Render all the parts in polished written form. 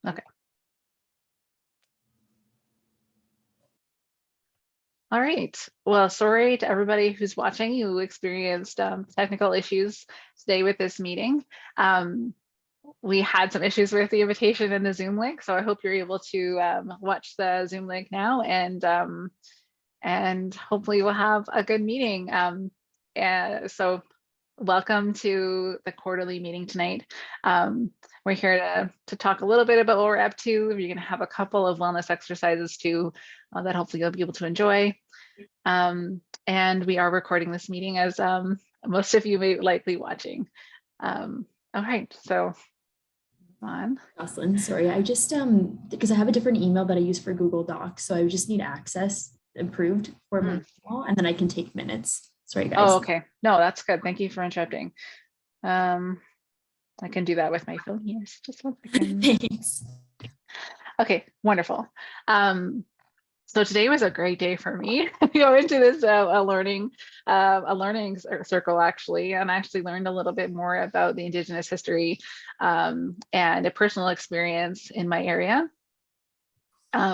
Okay. All right. Well, sorry to everybody who's watching. You experienced technical issues today with this meeting. We had some issues with the invitation and the Zoom link, so I hope you're able to watch the Zoom link now, and hopefully we'll have a good meeting. So welcome to the quarterly meeting tonight. We're here to talk a little bit about what we're up to. You're going to have a couple of wellness exercises too that hopefully you'll be able to enjoy. And we are recording this meeting, as most of you may likely watching. All right, so on. Jocelyn, sorry, I just because I have a different email that I use for Google Docs, so I just need access approved for my email, and then I can take minutes. Sorry, guys. Oh, okay. No, that's good. Thank you for interrupting. I can do that with my phone here. Just 1 second. Thanks. Okay, wonderful. So today was a great day for me. Go into this a learning circle actually, and I actually learned a little bit more about the Indigenous history and a personal experience in my area,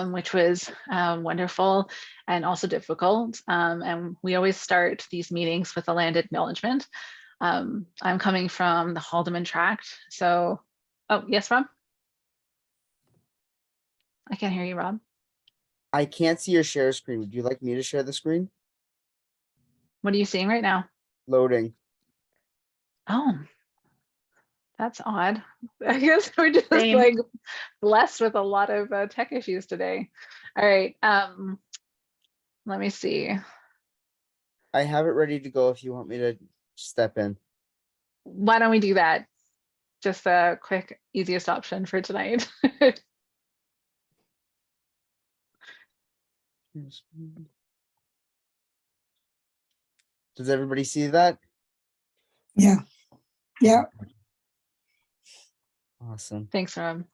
which was wonderful and also difficult. And we always start these meetings with a land acknowledgement. I'm coming from the Haldeman Tract. So, oh, yes, Rob? I can't hear you, Rob. I can't see your share screen. Would you like me to share the screen? What are you seeing right now? Loading. Oh, that's odd. I guess we're just Same. like blessed with a lot of tech issues today. All right, let me see. I have it ready to go if you want me to step in. Why don't we do that? Just a quick, easiest option for tonight. Does everybody see that? Yeah. Yeah. Awesome. Thanks, Rob.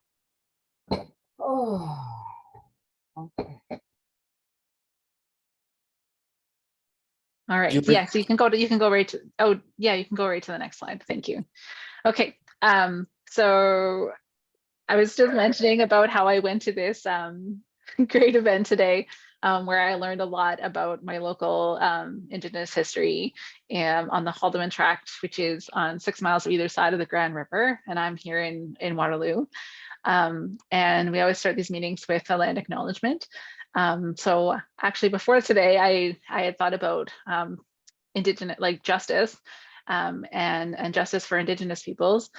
Oh. Okay. All right. Yeah, so you can go right to, oh yeah, you can go right to the next slide. Thank you. Okay. So I was just mentioning about how I went to this great event today, where I learned a lot about my local Indigenous history on the Haldeman Tract, which is on 6 miles of either side of the Grand River, and I'm here in Waterloo. And we always start these meetings with a land acknowledgement. So actually before today, I had thought about Indigenous, like justice and justice for Indigenous peoples,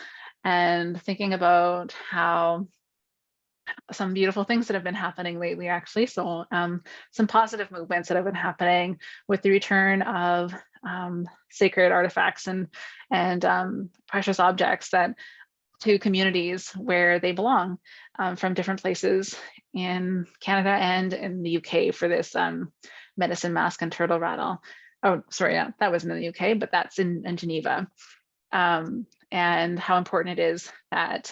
and thinking about how some beautiful things that have been happening lately, actually. So some positive movements that have been happening with the return of sacred artifacts and precious objects that to communities where they belong from different places in Canada and in the UK for this medicine mask and turtle rattle. Oh, sorry, yeah, that wasn't in the UK, but that's in Geneva. And how important it is that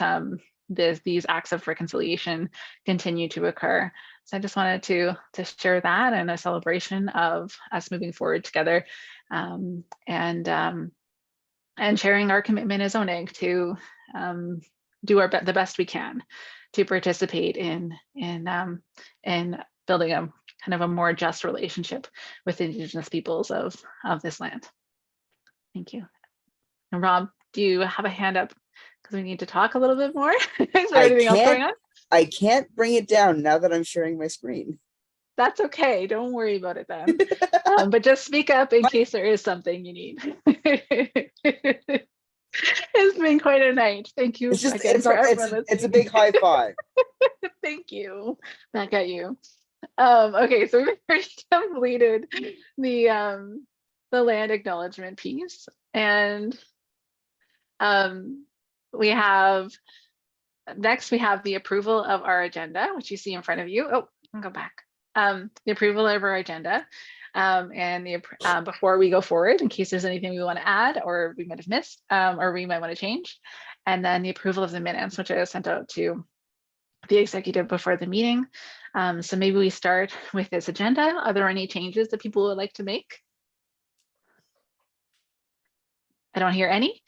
these acts of reconciliation continue to occur. So I just wanted to share that and a celebration of us moving forward together, and sharing our commitment as ONEIG to do the best we can to participate in building a kind of a more just relationship with Indigenous peoples of this land. Thank you. And Rob, do you have a hand up? Because we need to talk a little bit more. Is there anything else going on? I can't bring it down now that I'm sharing my screen. That's okay. Don't worry about it then. But just speak up in case there is something you need. It's been quite a night. Thank you again for everyone listening. It's a big high five. Thank you. Back at you. Okay, so we've already completed the land acknowledgement piece, and we have next the approval of our agenda, which you see in front of you. Oh, I'll go back. The approval of our agenda, and before we go forward, in case there's anything we want to add or we might have missed, or we might want to change, and then the approval of the minutes, which I sent out to the executive before the meeting. So maybe we start with this agenda. Are there any changes that people would like to make? I don't hear any.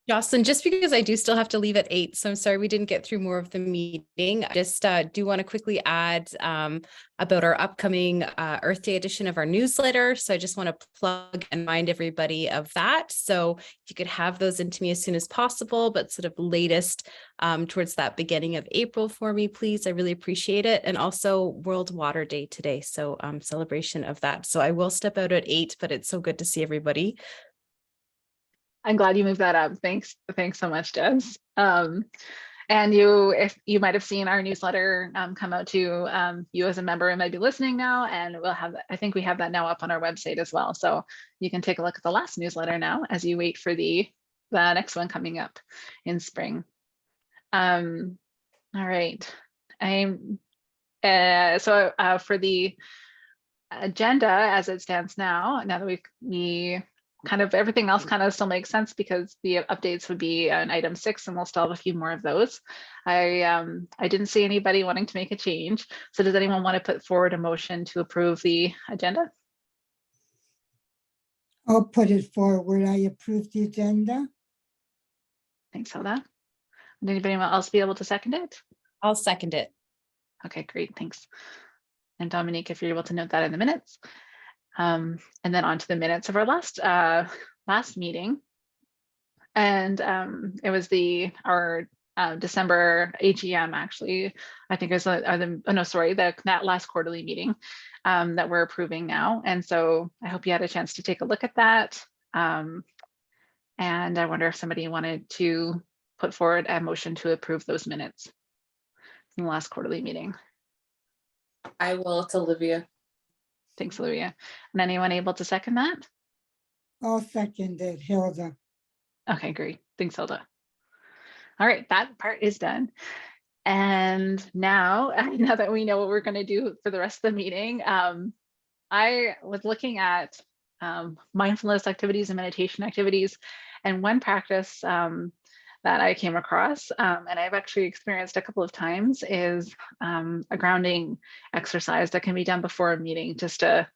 Jocelyn, just because I do still have to leave at 8, so I'm sorry we didn't get through more of the meeting. I just do want to quickly add about our upcoming Earth Day edition of our newsletter. So I just want to plug and remind everybody of that. So if you could have those into me as soon as possible, but sort of latest towards that beginning of April for me, please. I really appreciate it. And also World Water Day today. So celebration of that. So I will step out at 8, but it's so good to see everybody. I'm glad you moved that up. Thanks so much, Des. And if you might have seen our newsletter come out to you as a member and might be listening now, and we'll have, I think we have that now up on our website as well. So you can take a look at the last newsletter now as you wait for the next one coming up in spring. All right. So for the agenda as it stands now that we kind of everything else kind of still makes sense because the updates would be on item 6 and we'll still have a few more of those. I didn't see anybody wanting to make a change. So does anyone want to put forward a motion to approve the agenda? I'll put it forward. I approve the agenda. Thanks, Hilda. Would anybody else be able to second it? I'll second it. Okay, great, thanks. And Dominique, if you're able to note that in the minutes. And then on to the minutes of our last meeting. And it was our December AGM, actually. I think it was that last quarterly meeting that we're approving now. And so I hope you had a chance to take a look at that. And I wonder if somebody wanted to put forward a motion to approve those minutes from the last quarterly meeting. I will. It's Olivia. Thanks, Olivia. And anyone able to second that? I'll second it, Hilda. Okay, great. Thanks, Hilda. All right, that part is done. And now that we know what we're going to do for the rest of the meeting, I was looking at mindfulness activities and meditation activities. And one practice that I came across, and I've actually experienced a couple of times, is a grounding exercise that can be done before a meeting just to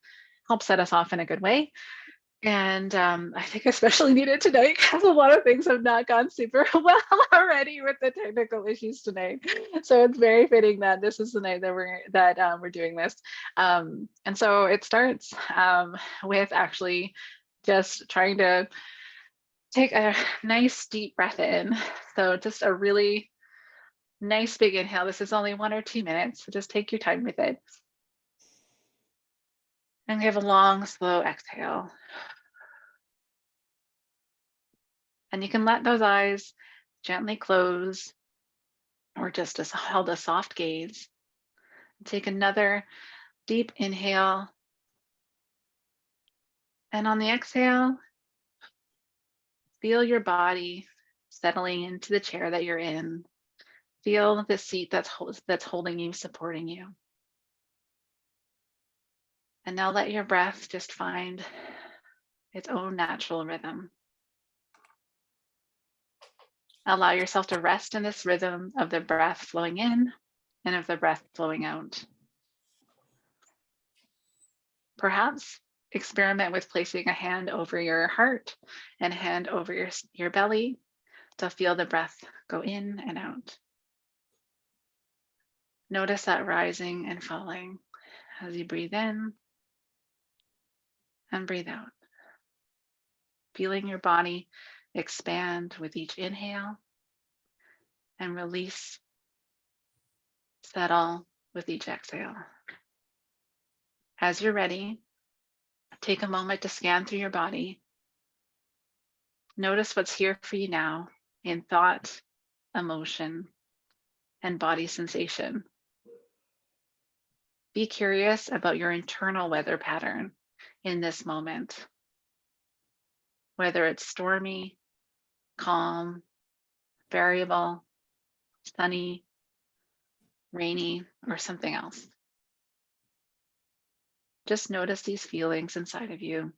help set us off in a good way. And I think especially needed tonight because a lot of things have not gone super well already with the technical issues tonight. So it's very fitting that this is the night that we're doing this. And so it starts with actually just trying to take a nice deep breath in. So just a really nice big inhale. This is only 1 or 2 minutes, so just take your time with it. And give a long, slow exhale. And you can let those eyes gently close or just hold a soft gaze. Take another deep inhale. And on the exhale, feel your body settling into the chair that you're in. Feel the seat that's holding you, supporting you. And now let your breath just find its own natural rhythm. Allow yourself to rest in this rhythm of the breath flowing in and of the breath flowing out. Perhaps experiment with placing a hand over your heart and a hand over your belly to feel the breath go in and out. Notice that rising and falling as you breathe in and breathe out. Feeling your body expand with each inhale and release, settle with each exhale. As you're ready, take a moment to scan through your body. Notice what's here for you now in thought, emotion, and body sensation. Be curious about your internal weather pattern in this moment, whether it's stormy, calm, variable, sunny, rainy, or something else. Just notice these feelings inside of you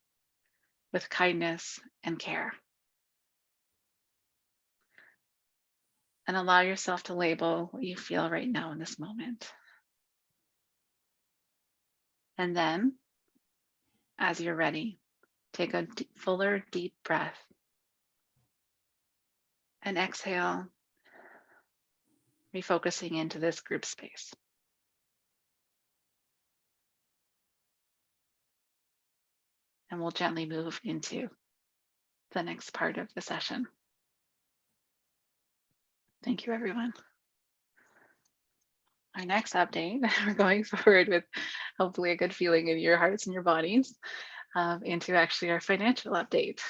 with kindness and care. And allow yourself to label what you feel right now in this moment. And then, as you're ready, take a fuller, deep breath. And exhale, refocusing into this group space. And we'll gently move into the next part of the session. Thank you, everyone. Our next update, we're going forward with hopefully a good feeling in your hearts and your bodies into actually our financial update.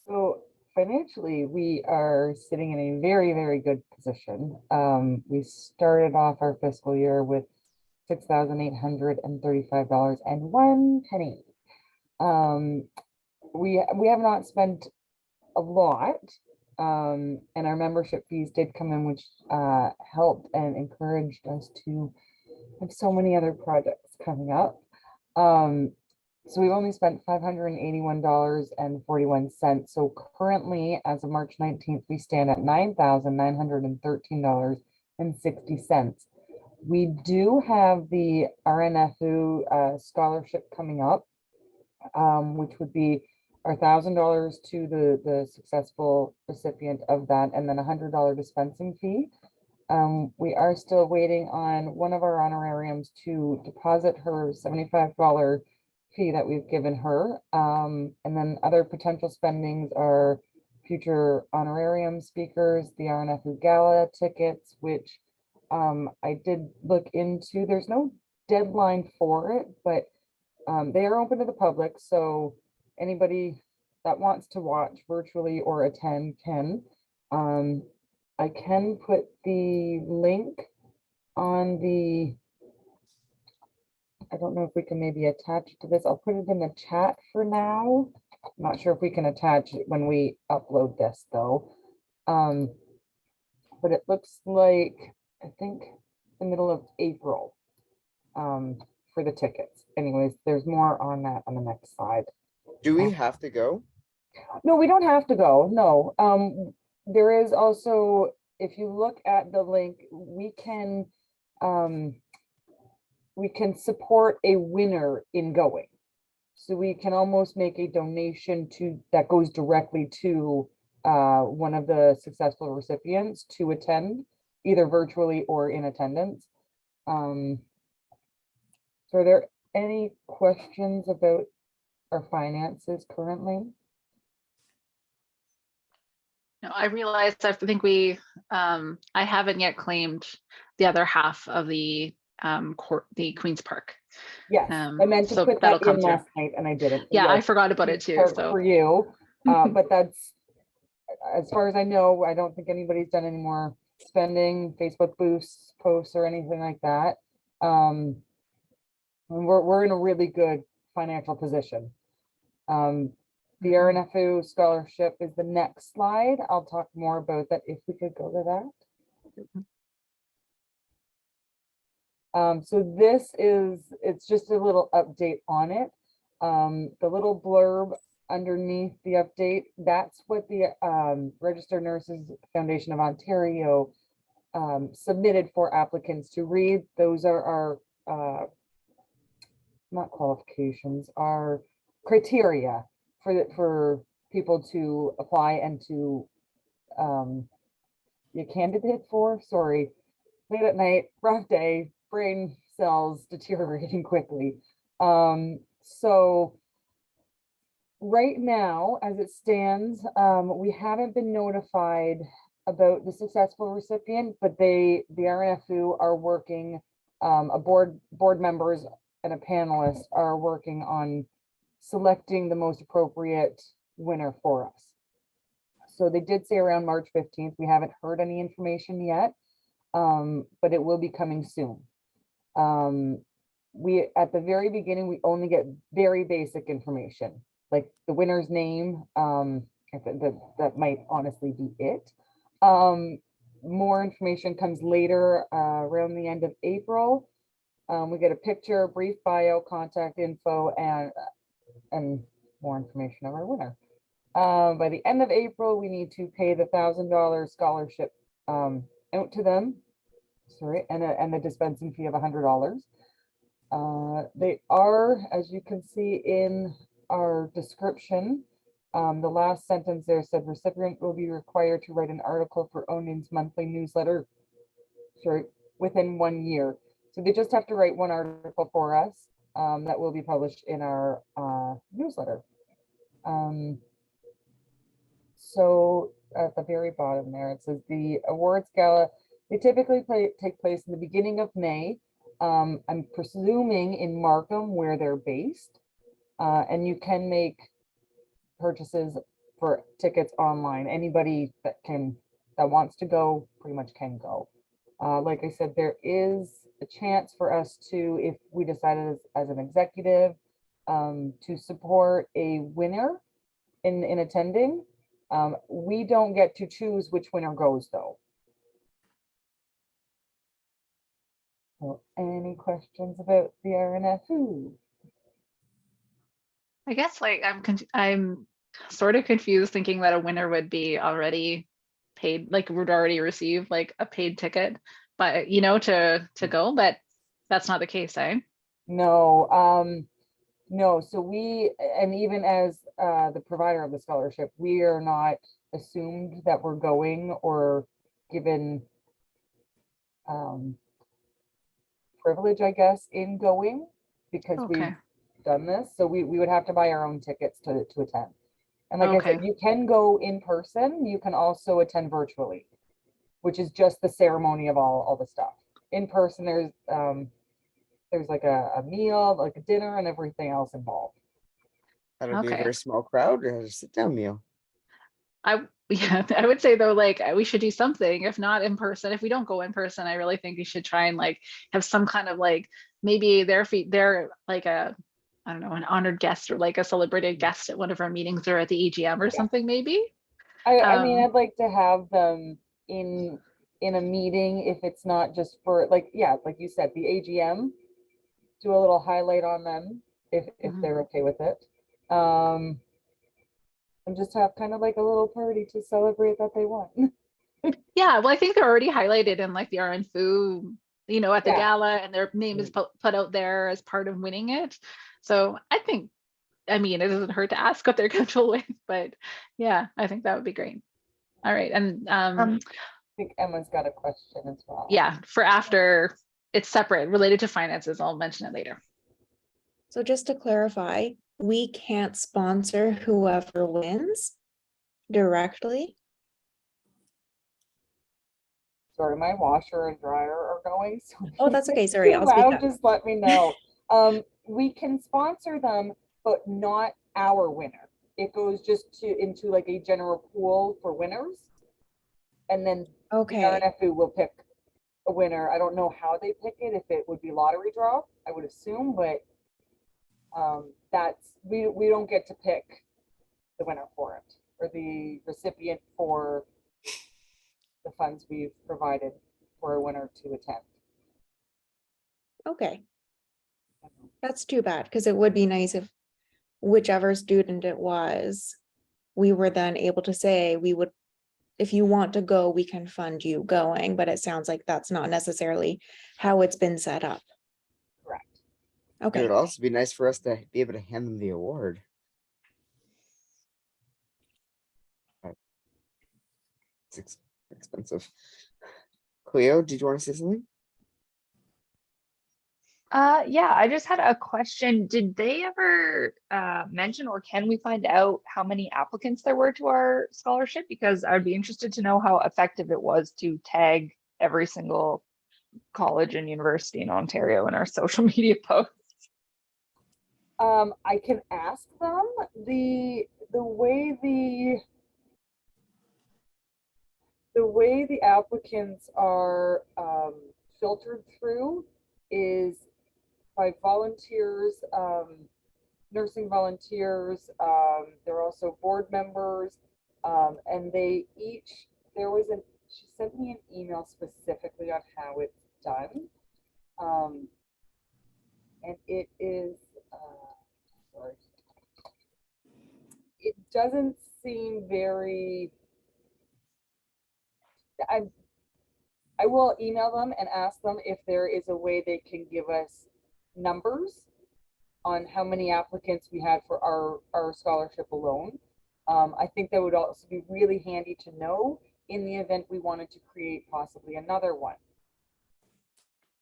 So financially, we are sitting in a very, very good position. We started off our fiscal year with $6,835.01. We have not spent a lot, and our membership fees did come in, which helped and encouraged us to have so many other projects coming up. So we've only spent $581.41. So currently, as of March 19th, we stand at $9,913.60. We do have the RNFU scholarship coming up, which would be our $1,000 to the successful recipient of that, and then $100 dispensing fee. We are still waiting on one of our honorariums to deposit her $75 fee that we've given her. And then other potential spendings are future honorarium speakers, the RNFU Gala tickets, which I did look into. There's no deadline for it, but they are open to the public. So anybody that wants to watch virtually or attend can. I can put the link on the, I don't know if we can maybe attach to this. I'll put it in the chat for now. I'm not sure if we can attach it when we upload this though. But it looks like, I think the middle of April for the tickets. Anyways, there's more on that on the next slide. Do we have to go? No, we don't have to go. No. There is also, if you look at the link, we can support a winner in going. So we can almost make a donation to that goes directly to one of the successful recipients to attend, either virtually or in attendance. So are there any questions about our finances currently? No, I realized, I think we, I haven't yet claimed the other half of the Queen's Park. Yes, I meant to so put that'll that come in through. last night and I didn't. Yeah, I Yes, forgot about it too. Park So for you, but that's, as far as I know, I don't think anybody's done any more spending, Facebook boosts, posts, or anything like that. And we're in a really good financial position. The RNFU scholarship is the next slide. I'll talk more about that if we could go to that. So this is, it's just a little update on it. The little blurb underneath the update, that's what the Registered Nurses Foundation of Ontario submitted for applicants to read. Those are our, not qualifications, our criteria for people to apply and to be a candidate for. Sorry, late at night, rough day, brain cells deteriorating quickly. So right now, as it stands, we haven't been notified about the successful recipient, but the RNFU are working, board members and a panelist are working on selecting the most appropriate winner for us. So they did say around March 15th. We haven't heard any information yet, but it will be coming soon. We, at the very beginning, we only get very basic information, like the winner's name. That might honestly be it. More information comes later, around the end of April. We get a picture, brief bio, contact info, and more information of our winner. By the end of April, we need to pay the $1,000 scholarship out to them. Sorry, and the dispensing fee of $100. They are, as you can see in our description, The last sentence there said recipient will be required to write an article for ONEIG's monthly newsletter, sorry, within 1 year. So they just have to write one article for us that will be published in our newsletter. So at the very bottom there, it says the awards gala, they typically take place in the beginning of May. I'm presuming in Markham where they're based. And you can make purchases for tickets online. Anybody that wants to go pretty much can go. Like I said, there is a chance for us to, if we decided as an executive, to support a winner in attending. We don't get to choose which winner goes though. So any questions about the RNFU? I guess like I'm sort of confused thinking that a winner would be already paid, like would already receive like a paid ticket, but you know, to go, but that's not the case, eh? No, no. So we, and even as the provider of the scholarship, we are not assumed that we're going or given privilege, I guess, in going because Okay. we've done this. So we would have to buy our own tickets to attend. And like I Okay. said, you can go in person. You can also attend virtually, which is just the ceremony of all the stuff. In person, there's like a meal, like a dinner and everything else involved. That'll be a Okay. very small crowd or a sit down meal. Yeah, I would say though, like we should do something, if not in person. If we don't go in person, I really think we should try and like have some kind of like maybe they're like a, I don't know, an honored guest or like a celebrated guest at one of our meetings or at the EGM or something maybe. I mean, Um, I'd like to have them in a meeting if it's not just for like, yeah, like you said, the AGM, do a little highlight on them if Mhm. they're okay with it. And just have kind of like a little party to celebrate that they won. Yeah, well, I think they're already highlighted in like the RN you know, at the Yeah. gala, and their name is put out there as part of winning it. So I think, I mean, it doesn't hurt to ask what they're comfortable with, but yeah, I think that would be great. All right, and I think Emma's got a question as well. yeah, for after, it's separate, related to finances. I'll mention it later. So just to clarify, we can't sponsor whoever wins directly. Sorry, my washer and dryer are going. So Oh, that's okay. Sorry, I'll speak up. just let me know. We can sponsor them, but not our winner. It goes just into like a general pool for winners. And then the Okay, RNFU will pick a winner. I don't know how they pick it, if it would be lottery draw, I would assume, but that's, we don't get to pick the winner for it or the recipient for the funds we've provided for a winner to attend. okay. That's too bad because it would be nice if whichever student it was, we were then able to say we would, if you want to go, we can fund you going, but it sounds like that's not necessarily how it's been set up. Correct. It Okay, would also be nice for us to be able to hand them the award. It's expensive. Cleo, did you want to say something? Yeah, I just had a question. Did they ever mention, or can we find out how many applicants there were to our scholarship? Because I would be interested to know how effective it was to tag every single college and university in Ontario in our social media posts. I can ask them. The way the applicants are filtered through is by volunteers, nursing volunteers. They're also board members, and they each, she sent me an email specifically on how it's done. And it is, sorry, it doesn't seem very, I will email them and ask them if there is a way they can give us numbers on how many applicants we had for our scholarship alone. I think that would also be really handy to know in the event we wanted to create possibly another one.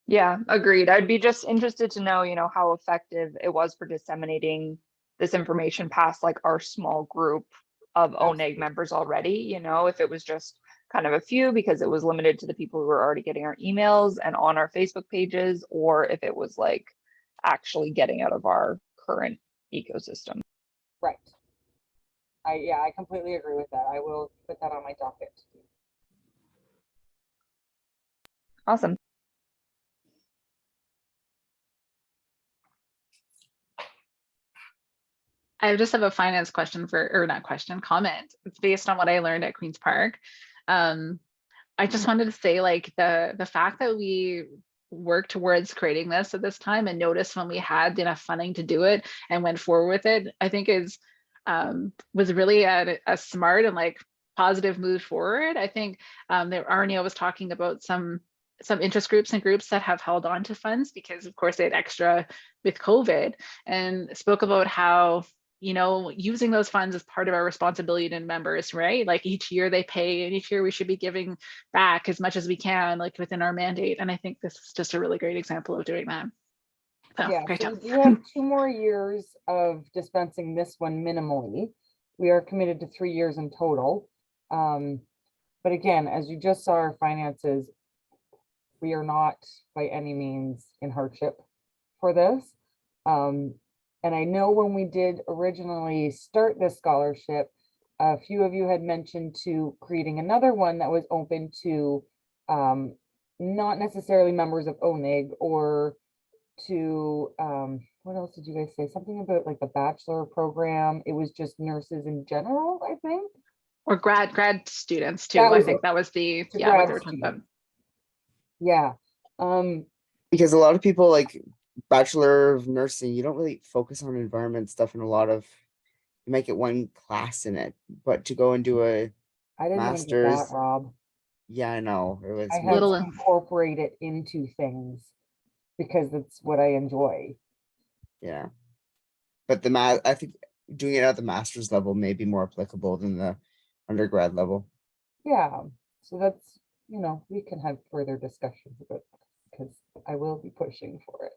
Yeah, agreed. I'd be just interested to know, how effective it was for disseminating this information past like our small group of ONEIG members already, if it was just kind of a few because it was limited to the people who were already getting our emails and on our Facebook pages, or if it was like actually getting out of our current ecosystem. Right. I completely agree with that. I will put that on my docket. Awesome. I just have a finance question or not question, comment. It's based on what I learned at Queen's Park. I just wanted to say, like, the fact that we worked towards creating this at this time and noticed when we had enough funding to do it and went forward with it, I think was really a smart and like positive move forward. I think there Arnie was talking about some interest groups and groups that have held on to funds because of course they had extra with COVID, and spoke about how using those funds is part of our responsibility to members, right? Like each year they pay and each year we should be giving back as much as we can, like within our mandate. And I think this is just a really great example of doing that. So, Yeah, great so job. we do have 2 more years of dispensing this one minimally. We are committed to 3 years in total. But again, as you just saw our finances, we are not by any means in hardship for this. And I know when we did originally start this scholarship, a few of you had mentioned to creating another one that was open to not necessarily members of ONEIG or to what else did you guys say? Something about like the bachelor program. It was just nurses in general, I think. Or grad students too. That I was think it. that was the To what they grad were talking about. students. Yeah. Because a lot of people like Bachelor of Nursing, you don't really focus on environment stuff in a lot of, you might get one class in it, but to go and do a I didn't even get master's, that, Rob. yeah, I know. It was I had Little- to incorporate it into things because that's what I enjoy. yeah. But I think doing it at the master's level may be more applicable than the undergrad level. Yeah. So that's, we can have further discussions about that because I will be pushing for it.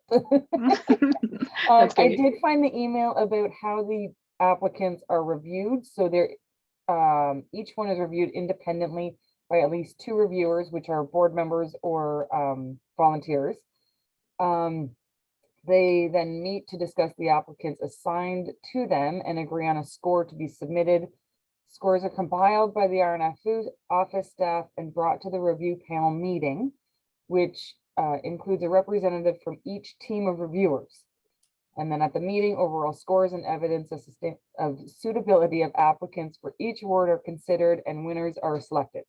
That's I great. did find the email about how the applicants are reviewed. So they're each one is reviewed independently by at least 2 reviewers, which are board members or volunteers. They then meet to discuss the applicants assigned to them and agree on a score to be submitted. Scores are compiled by the RNFU office staff and brought to the review panel meeting, which includes a representative from each team of reviewers. And then at the meeting, overall scores and evidence of suitability of applicants for each award are considered and winners are selected.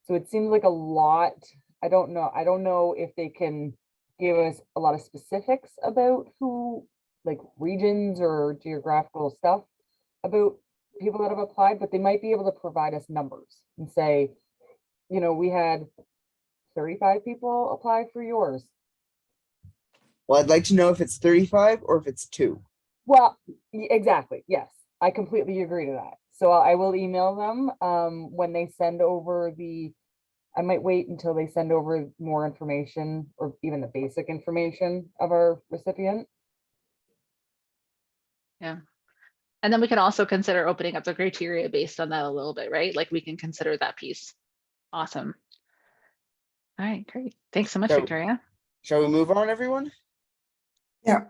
So it seems like a lot. I don't know if they can give us a lot of specifics about who, like regions or geographical stuff about people that have applied, but they might be able to provide us numbers and say, we had 35 people apply for yours. Well, I'd like to know if it's 35 or if it's 2. Well, exactly. Yes, I completely agree to that. So I will email them when they send over I might wait until they send over more information or even the basic information of our recipient. Yeah. And then we can also consider opening up the criteria based on that a little bit, right? Like we can consider that piece. Awesome. All right, great. Thanks so much, So- Victoria. Shall we move on, everyone? Yeah.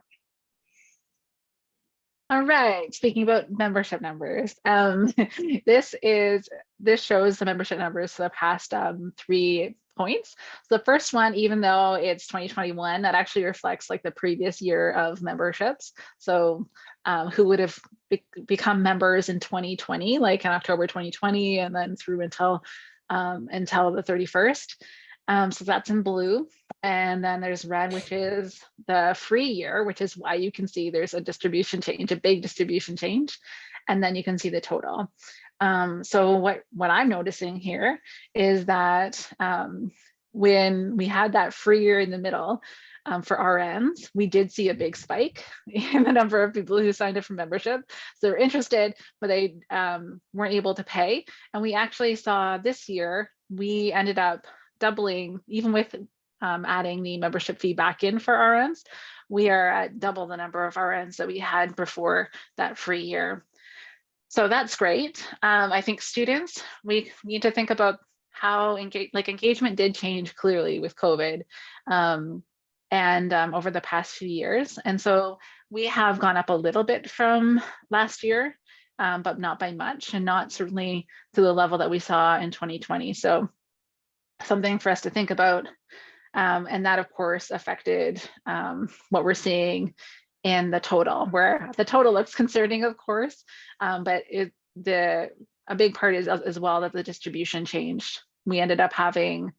All right, speaking about membership numbers, this shows the membership numbers for the past 3 points. So the first one, even though it's 2021, that actually reflects like the previous year of memberships. So who would have become members in 2020, like in October 2020, and then through until the 31st. So that's in blue. And then there's red, which is the free year, which is why you can see there's a distribution change, a big distribution change. And then you can see the total. So what I'm noticing here is that when we had that free year in the middle for RNs, we did see a big spike in the number of people who signed up for membership. So they're interested, but they weren't able to pay. And we actually saw this year, we ended up doubling, even with adding the membership fee back in for RNs, we are at double the number of RNs that we had before that free year. So that's great. I think students, we need to think about how engagement did change clearly with COVID and over the past few years. And so we have gone up a little bit from last year, but not by much, and not certainly to the level that we saw in 2020. So something for us to think about. And that, of course, affected what we're seeing in the total, where the total looks concerning, of course, but a big part is as well that the distribution changed. We ended up having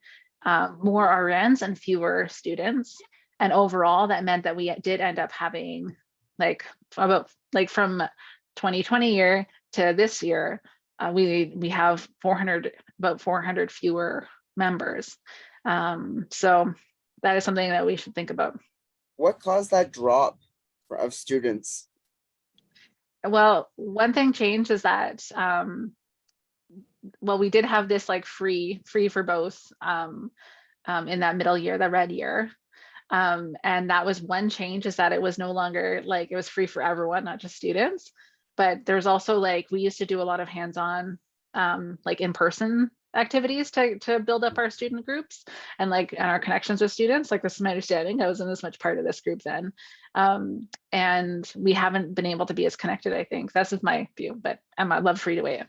more RNs and fewer students. And overall, that meant that we did end up having from 2020 year to this year, we have about 400 fewer members. So that is something that we should think about. What caused that drop of students? Well, one thing changed is that, well, we did have this like free for both in that middle year, the red year. And that was one change, is that it was no longer like it was free for everyone, not just students. But there's also we used to do a lot of hands-on in-person activities to build up our student groups and our connections with students. This is my understanding. I wasn't as much part of this group then. And we haven't been able to be as connected, I think. That's just my view, but I'd love for you to weigh in.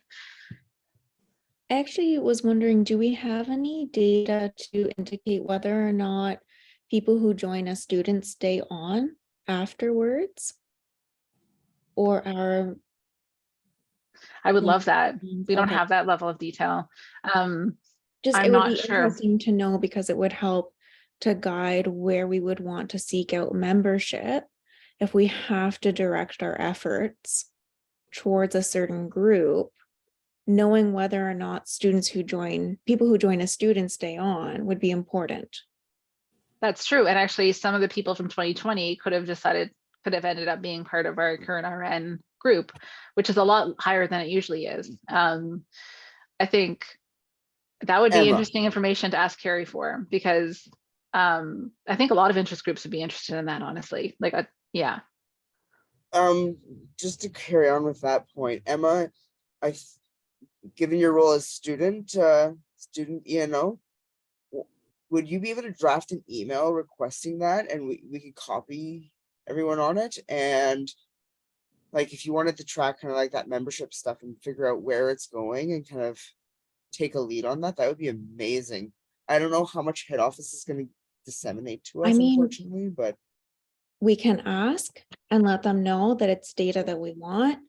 I actually was wondering, do we have any data to indicate whether or not people who join as students stay on afterwards? Or are... I would love that. We don't have that level of detail. It would be interesting to know, because it would help to guide where we would want to seek out membership if we have to direct our efforts towards a certain group. Knowing whether or not people who join as students stay on would be important. That's true. And actually some of the people from 2020 could have ended up being part of our current RN group, which is a lot higher than it usually is. I think that would be interesting information to ask Carrie for, because I think a lot of interest groups would be interested in that, honestly. Yeah. Just to carry on with that point, Emma, given your role as student ENO, would you be able to draft an email requesting that, and we could copy everyone on it? And if you wanted to track kind of that membership stuff and figure out where it's going and kind of take a lead on that, that would be amazing. I don't know how much head office is going to disseminate to us, unfortunately, but we can ask and let them know that it's data that we want.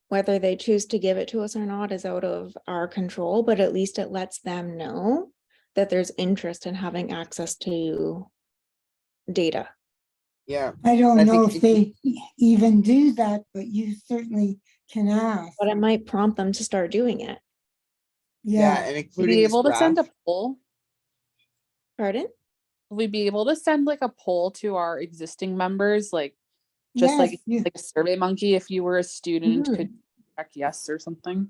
Whether they choose to give it to us or not is out of our control, but at least it lets them know that there's interest in having access to data. Yeah. I don't know if they even do that, but you certainly can ask. But it might prompt them to start doing it. Yeah, and including be able to send a graph. poll. Pardon? Will we be able to send a poll to our existing members, like a Survey Monkey, if you were a student, could check yes or something?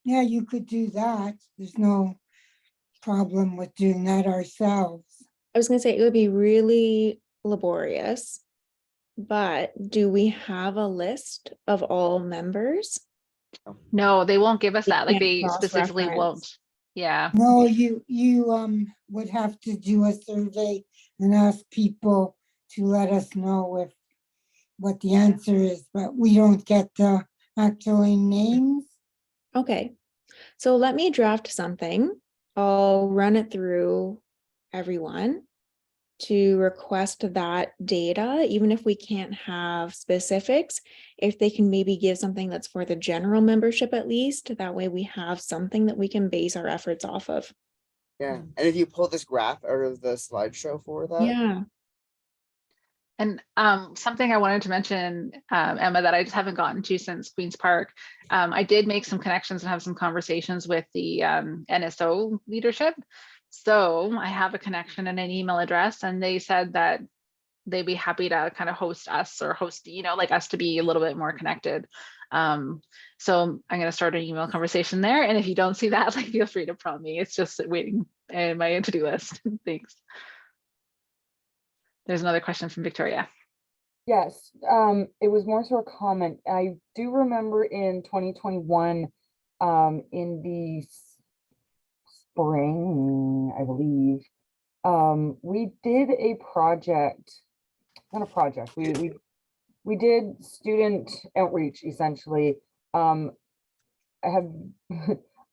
Yeah, you could do that. There's no problem with doing that ourselves. I was going to say it would be really laborious, but do we have a list of all members? No, they won't give us that. They specifically won't. Yeah. No, you would have to do a survey and ask people to let us know what the answer is, but we don't get the actual names. Okay, so let me draft something. I'll run it through everyone to request that data, even if we can't have specifics, if they can maybe give something that's for the general membership at least, that way we have something that we can base our efforts off of. Yeah, and if you pull this graph out of the slideshow for that. Yeah. And something I wanted to mention, Emma, that I just haven't gotten to since Queen's Park. I did make some connections and have some conversations with the NSO leadership, So I have a connection and an email address, and they said that they'd be happy to kind of host us or host, like us to be a little bit more connected. So I'm going to start an email conversation there. And if you don't see that, like, feel free to prompt me. It's just waiting in my to-do list. Thanks. There's another question from Victoria. Yes, it was more so a comment. I do remember in 2021, in the spring, I believe, we did a project, not a project, we did student outreach essentially. I have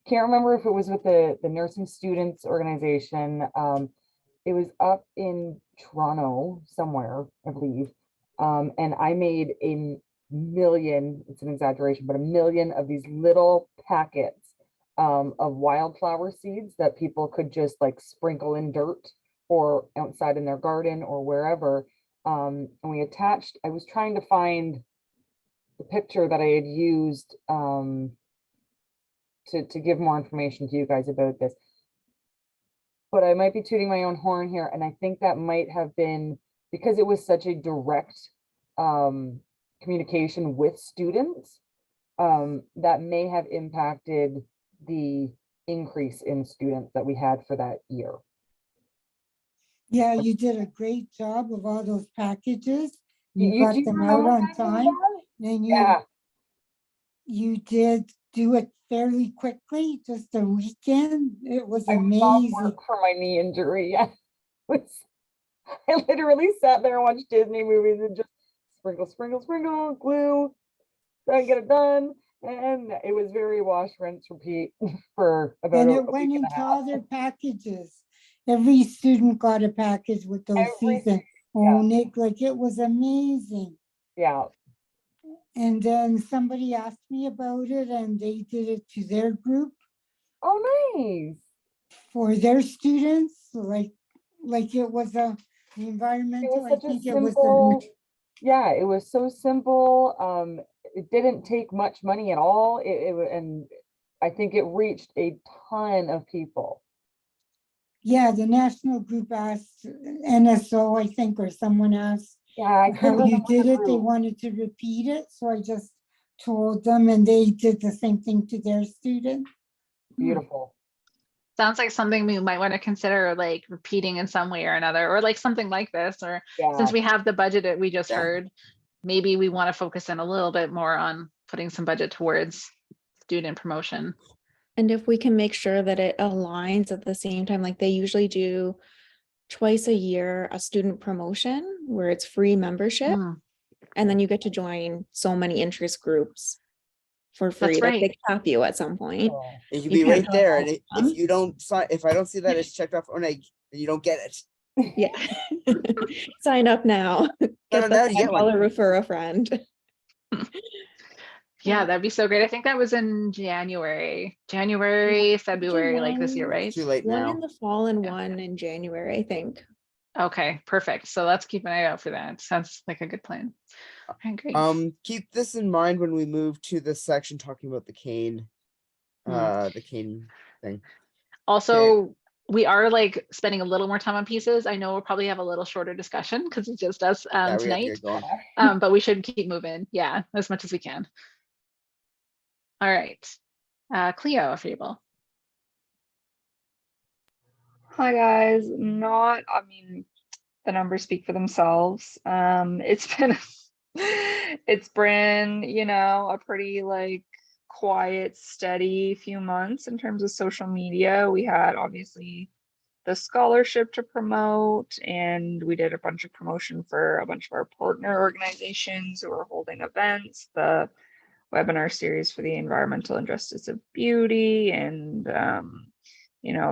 can't remember if it was with the nursing students organization. It was up in Toronto somewhere, I believe. And I made a million, it's an exaggeration, but a million of these little packets of wildflower seeds that people could just like sprinkle in dirt or outside in their garden or wherever. And we attached, I was trying to find the picture that I had used to give more information to you guys about this. But I might be tooting my own horn here. And I think that might have been because it was such a direct communication with students, that may have impacted the increase in students that we had for that year. Yeah, you did a great job of all those packages. You You got do them remember out on that, time, Linda? and Yeah, you did do it fairly quickly, just a weekend. It was I was off amazing. work for my knee injury. Yeah, I literally sat there and watched Disney movies and just sprinkle, sprinkle, sprinkle, glue, then get it done. And it was very wash, rinse, repeat for about And a it week went and a into half. all their packages. Every student got a package with those Every seeds and yeah. ONEIG, like it was amazing. Yeah, And then somebody asked me about it and they did it to their group oh nice. for their students, like it was the It environmental, was I such a think it was simple, the, yeah, it was so simple. It didn't take much money at all. And I think it reached a ton of people. yeah, the national group asked NSO, I think, or someone asked Yeah, I how couldn't you remember did the it. They group. wanted to repeat it. So I just told them and they did the same thing to their student. Beautiful. Sounds like something we might want to consider, like repeating in some way or another, or like something like this, or Yeah, since we have the budget that we just Yeah. heard, maybe we want to focus in a little bit more on putting some budget towards student promotion. And if we can make sure that it aligns at the same time, like they usually do twice a year, a student promotion where it's free membership. Mm, And then you get to join so many interest groups for free. That's Like right. they cap you at some point. oh, It could You be can't right have there. all And of if them. you don't sign, if I don't see that it's checked off ONEIG, then you don't get it. Yeah. Sign up now. Get up the now, you get one. $5 refer a friend. yeah, that'd be so great. I think that was in January, February, like this year, One- right? It's too late One now. in the fall and Yeah. one in January, I think. Okay, perfect. So let's keep an eye out for that. Sounds like a good plan. Okay, great. Keep this in mind when we move to the section talking about the cane thing. Also, we are like spending a little more time on pieces. I know we'll probably have a little shorter discussion because it's just us Yeah, we have to tonight. get going. But we should keep moving. Yeah, as much as we can. All right. Cleo, if you're able. Hi guys, I mean, the numbers speak for themselves. It's been, a pretty like quiet, steady few months in terms of social media. We had obviously the scholarship to promote, and we did a bunch of promotion for a bunch of our partner organizations who are holding events, the webinar series for the environmental injustice of beauty, and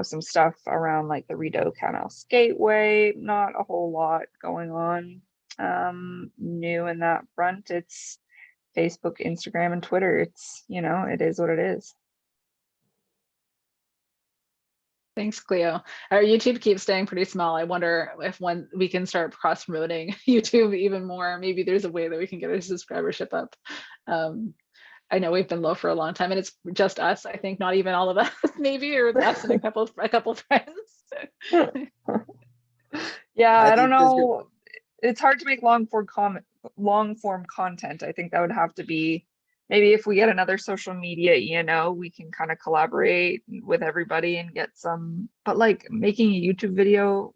some stuff around like the Rideau Canal Skateway. Not a whole lot going on new in that front. It's Facebook, Instagram, and Twitter. It's, it is what it is. Thanks, Cleo. Our YouTube keeps staying pretty small. I wonder if we can start cross promoting YouTube even more. Maybe there's a way that we can get our subscribership up. I know we've been low for a long time, and it's just us. I think not even all of us, maybe, or us and a couple friends. Yeah, I I don't think there's good- know. It's hard to make long form content. I think that would have to be, maybe if we get another social media, we can kind of collaborate with everybody and get some, but like making a YouTube video,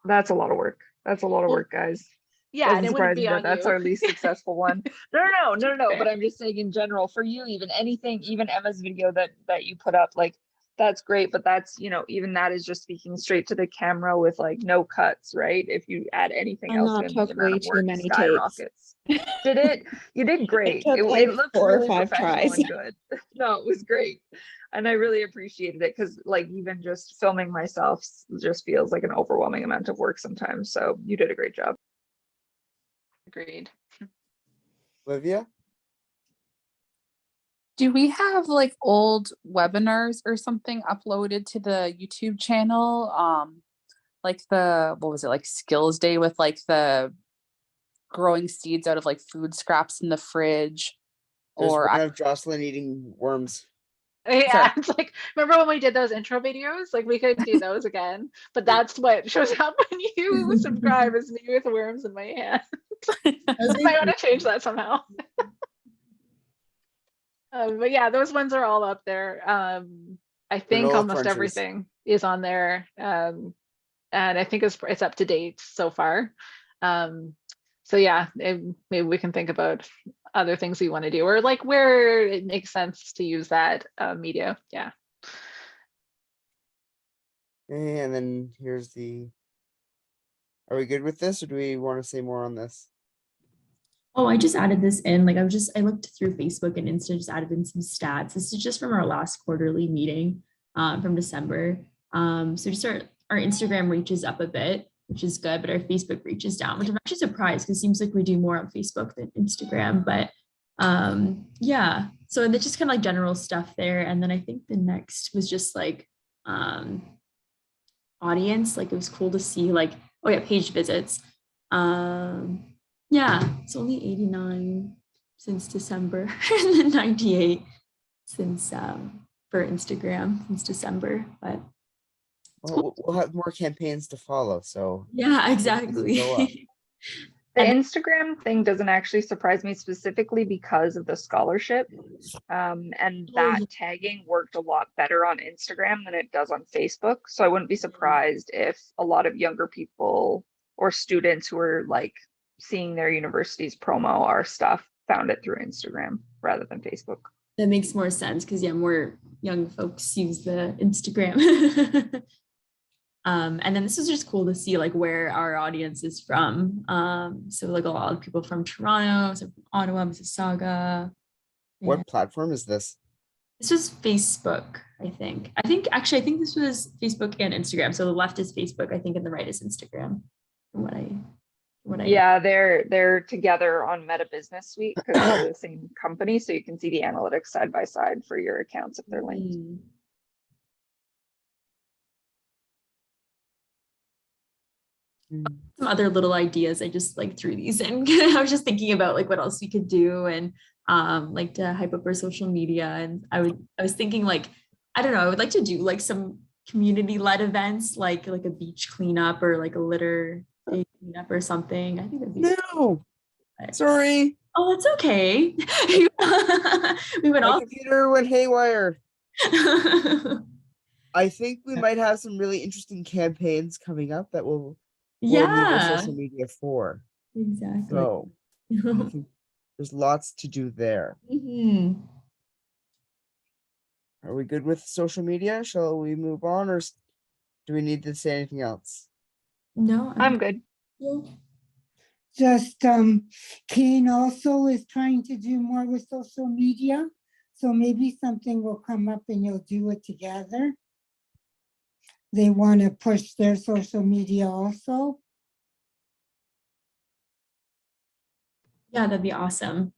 that's a lot of work. That's a lot of Well, work, guys. Yeah, and Doesn't it wouldn't surprise be me that on that's you. our least successful one. No. Fair. But I'm just saying in general, for you, even anything, even Emma's video that you put up, like that's great. But that's, even that is just speaking straight to the camera with like no cuts, right? If you add anything And else, that in, took the amount way of too work many takes. skyrockets. Did it? You did great. took It, like it looked 4 or really 5 professional tries. and good. No, it was great. And I really appreciated it because like even just filming myself just feels like an overwhelming amount of work sometimes. So you did a great job. Agreed. Olivia? Do we have like old webinars or something uploaded to the YouTube channel? Like what was it, like Skills Day with like the growing seeds out of like food scraps in the fridge? There's Or one of Jocelyn eating worms. Yeah, Sorry. it's like, remember when we did those intro videos? Like we could do those again, but that's what shows up when you subscribe is me with worms in my hand. I might want to change that somehow. But yeah, those ones are all up there. I think Granola almost crunchers. everything is on there. And I think it's up to date so far. So yeah, maybe we can think about other things we want to do, or like where it makes sense to use that media. Yeah. And then here's are we good with this, or do we want to say more on this? Oh, I just added this in. Like I looked through Facebook and Insta, just added in some stats. This is just from our last quarterly meeting from December. So just our Instagram reach is up a bit, which is good, but our Facebook reach is down, which I'm actually surprised because it seems like we do more on Facebook than Instagram. But yeah, so that's just kind of like general stuff there. And then I think the next was just like audience. Like it was cool to see like, oh yeah, page visits. Yeah, it's only 89 since December and then 98 since for Instagram since December. But Well, we'll have more campaigns to follow. So yeah, go up. exactly. The Instagram thing doesn't actually surprise me specifically because of the scholarship. And that tagging worked a lot better on Instagram than it does on Facebook. So I wouldn't be surprised if a lot of younger people or students who are like seeing their university's promo our stuff found it through Instagram rather than Facebook. That makes more sense because yeah, more young folks use the Instagram. And then this is just cool to see like where our audience is from. So like a lot of people from Toronto, so from Ottawa, Mississauga. What platform is this? This was Facebook, I think. I think this was Facebook and Instagram. So the left is Facebook, I think, and the right is Instagram. From what I Yeah, they're together on Meta Business Suite because they're the same company. So you can see the analytics side by side for your accounts if they're linked. Some other little ideas I just like threw these in. I was just thinking about like what else we could do and like to hype up our social media. And I was thinking like, I don't know, I would like to do like some community-led events like a beach cleanup or like a litter day cleanup or something. I think that'd be No, sorry. Oh, that's okay. We went My all computer went haywire. I think we might have some really interesting campaigns coming up that we'll need the social media for. Exactly. So I think there's lots to do there. Mhm. Are we good with social media? Shall we move on, or do we need to say anything else? No, I'm good. Just Kane also is trying to do more with social media. So maybe something will come up and you'll do it together. They want to push their social media also. Yeah, that'd be awesome.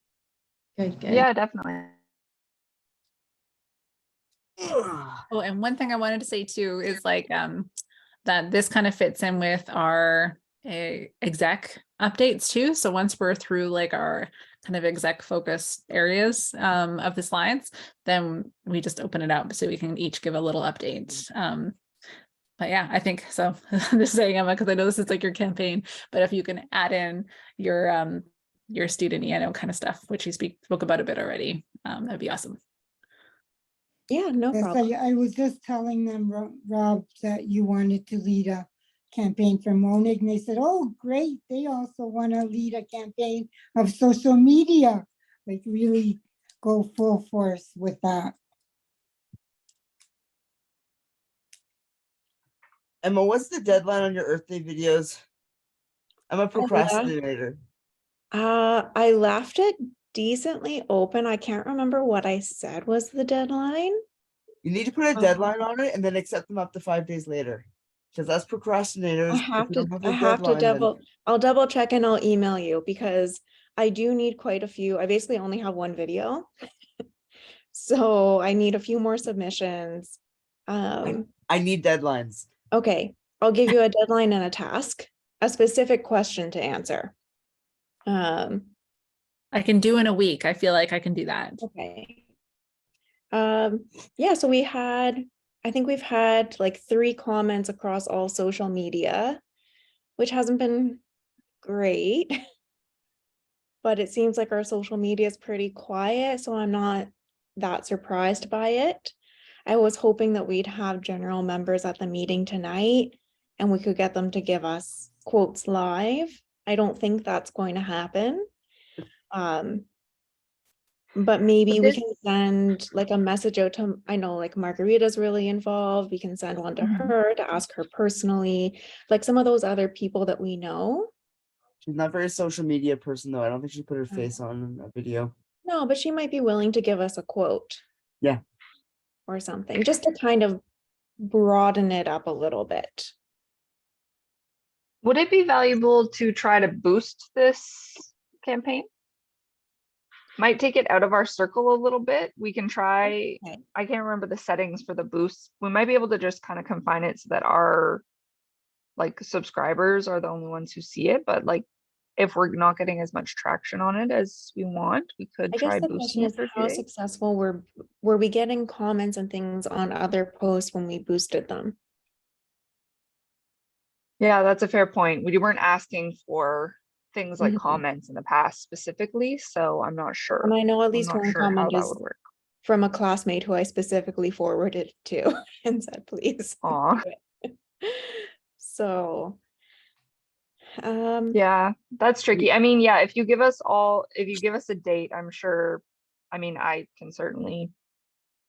Good. Yeah, definitely. Oh, and one thing I wanted to say too is like that this kind of fits in with our exec updates too. So once we're through like our kind of exec focused areas of the slides, then we just open it up so we can each give a little update But yeah, I think so. I'm just saying, Emma, because I know this is like your campaign, but if you can add in your student ENO kind of stuff, which you spoke about a bit already, that'd be awesome. Yeah, no Yes, problem. I was just telling them, Rob, that you wanted to lead a campaign from ONEIG, and they said, oh, great, they also want to lead a campaign of social media, like really go full force with that. Emma, what's the deadline on your Earth Day videos? I'm a procrastinator. I left it decently open. I can't remember what I said was the deadline. You need to put a deadline on it and then accept them up to 5 days later. Because us procrastinators, I'll double check and I'll email you, because I do need quite a few. I basically only have one video. So I need a few more submissions. I need deadlines. Okay, I'll give you a deadline and a task, a specific question to answer. I can do in a week. I feel like I can do that. Okay. Yeah, so I think we've had like 3 comments across all social media, which hasn't been great. But it seems like our social media is pretty quiet, so I'm not that surprised by it. I was hoping that we'd have general members at the meeting tonight and we could get them to give us quotes live. I don't think that's going to happen. But maybe we can send like a message out to, I know like Margarita's really involved. We can send one to her to ask her personally, like some of those other people that we know. She's not very social media person though. I don't think she put her face on a video. No, but she might be willing to give us a quote. Yeah. Or something, just to kind of broaden it up a little bit. Would it be valuable to try to boost this campaign? Might take it out of our circle a little bit. We can try, Okay. I can't remember the settings for the boost. We might be able to just kind of confine it so that our like subscribers are the only ones who see it. But like, if we're not getting as much traction on it as we want, we could I try guess the boosting question it is for a few how days. successful were we getting comments and things on other posts when we boosted them? Yeah, that's a fair point. We weren't asking for things like comments in the past specifically, so I'm not sure. And I know at I'm least not one sure how comment that is would work. from a classmate who I specifically forwarded to and said, please. Aw. So yeah, that's tricky. I mean, yeah, if you give us a date, I'm sure, I mean, I can certainly,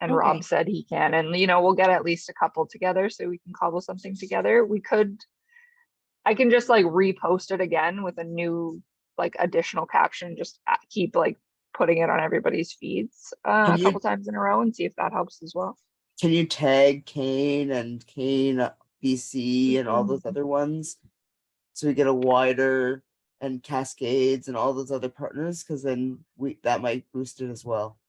and Okay. Rob said he can, and we'll get at least a couple together so we can cobble something together. I can just like repost it again with a new like additional caption, just keep like putting it on everybody's feeds a couple times in a row and see if that helps as well. Can you tag Kane and Kane BC and all those other ones? So we get a wider, and Cascades and all those other partners, because then that might boost it as well.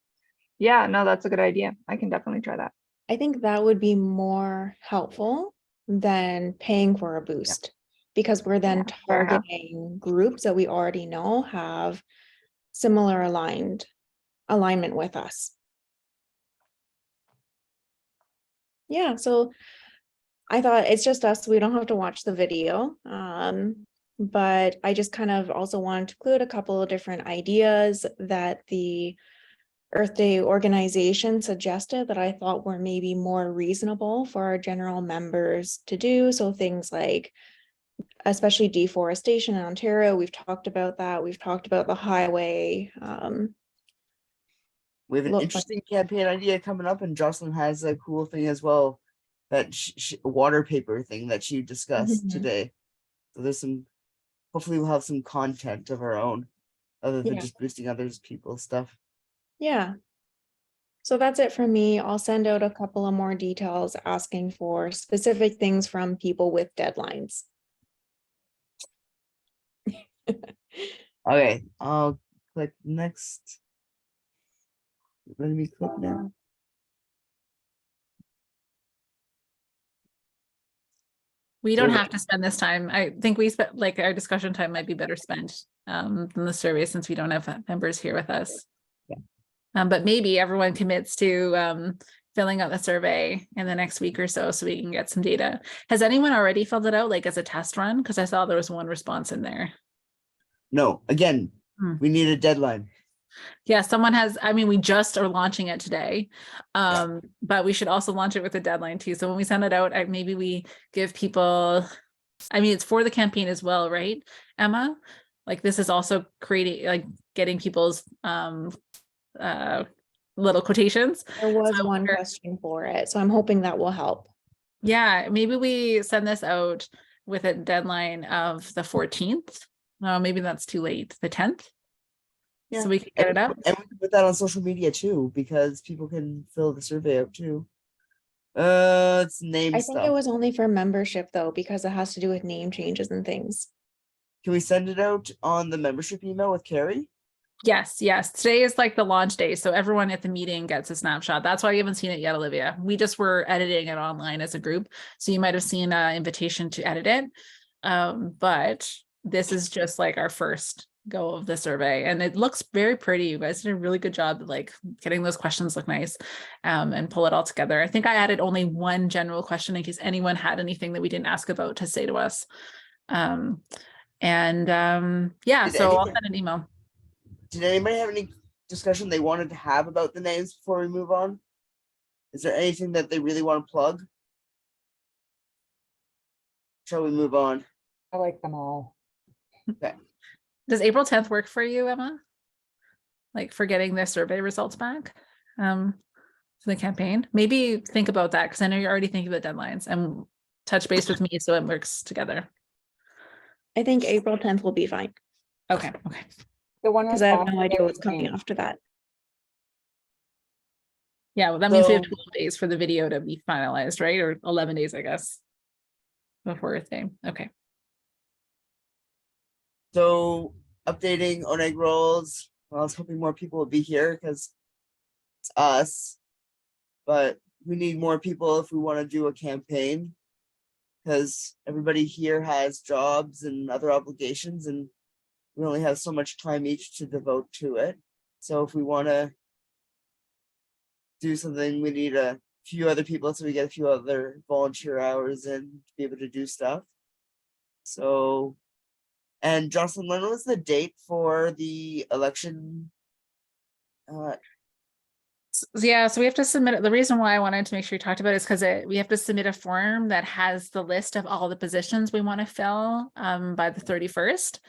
Yeah, no, that's a good idea. I can definitely try that. I think that would be more helpful than paying for a boost, because we're then targeting groups that we already know have similar alignment with us. Yeah, so I thought it's just us, we don't have to watch the video. But I just kind of also wanted to include a couple of different ideas that the Earth Day organization suggested that I thought were maybe more reasonable for our general members to do. So things like, especially deforestation in Ontario, we've talked about that. We've talked about the highway. We have an interesting campaign idea coming up, and Jocelyn has a cool thing as well, that water paper thing that she discussed today. So there's hopefully we'll have some content of our own, other than just boosting others people's stuff. Yeah. So that's it from me. I'll send out a couple of more details asking for specific things from people with deadlines. Okay, I'll click next. Let me click now. We don't have to spend this time. I think we spent like our discussion time might be better spent than the survey, since we don't have members here with us. Yeah. But maybe everyone commits to filling out the survey in the next week or so we can get some data. Has anyone already filled it out, like as a test run? Because I saw there was one response in there. No, again, Hmm. we need a deadline. Yeah, someone has, I mean, we just are launching it today, but we should also launch it with a deadline too. So when we send it out, maybe we give people, I mean, it's for the campaign as well, right, Emma? Like this is also creating, like getting people's little quotations. There was So I one wonder- question for it, so I'm hoping that will help. Yeah, maybe we send this out with a deadline of the 14th. No, maybe that's too late. The 10th. Yeah. So we can get it up. And we can put that on social media too, because people can fill the survey out too. It's name I think stuff. it was only for membership though, because it has to do with name changes and things. Can we send it out on the membership email with Carrie? Yes. Today is like the launch day. So everyone at the meeting gets a snapshot. That's why you haven't seen it yet, Olivia. We just were editing it online as a group. So you might have seen an invitation to edit it. But this is just like our first go of the survey. And it looks very pretty. You guys did a really good job of like getting those questions look nice and pull it all together. I think I added only one general question in case anyone had anything that we didn't ask about to say to us. Yeah, so I'll send an email. Did anybody have any discussion they wanted to have about the names before we move on? Is there anything that they really want to plug? Shall we move on? I like them all. Okay. Does April 10th work for you, Emma? Like for getting the survey results back for the campaign? Maybe think about that because I know you're already thinking about deadlines and touch base with me so it works together. I think April 10th will be fine. Okay. The one Because I have no response idea that what's coming came- after that. Yeah, well, that means we have So- 12 days for the video to be finalized, right? Or 11 days, I guess, before Earth Day. Okay. So updating ONEIG roles. Well, I was hoping more people would be here because it's us, but we need more people if we want to do a campaign because everybody here has jobs and other obligations and we only have so much time each to devote to it. So if we want to do something, we need a few other people so we get a few other volunteer hours in to be able to do stuff. So, and Jocelyn, when was the date for the election? Yeah, so we have to submit it. The reason why I wanted to make sure we talked about it is because we have to submit a form that has the list of all the positions we want to fill by the 31st.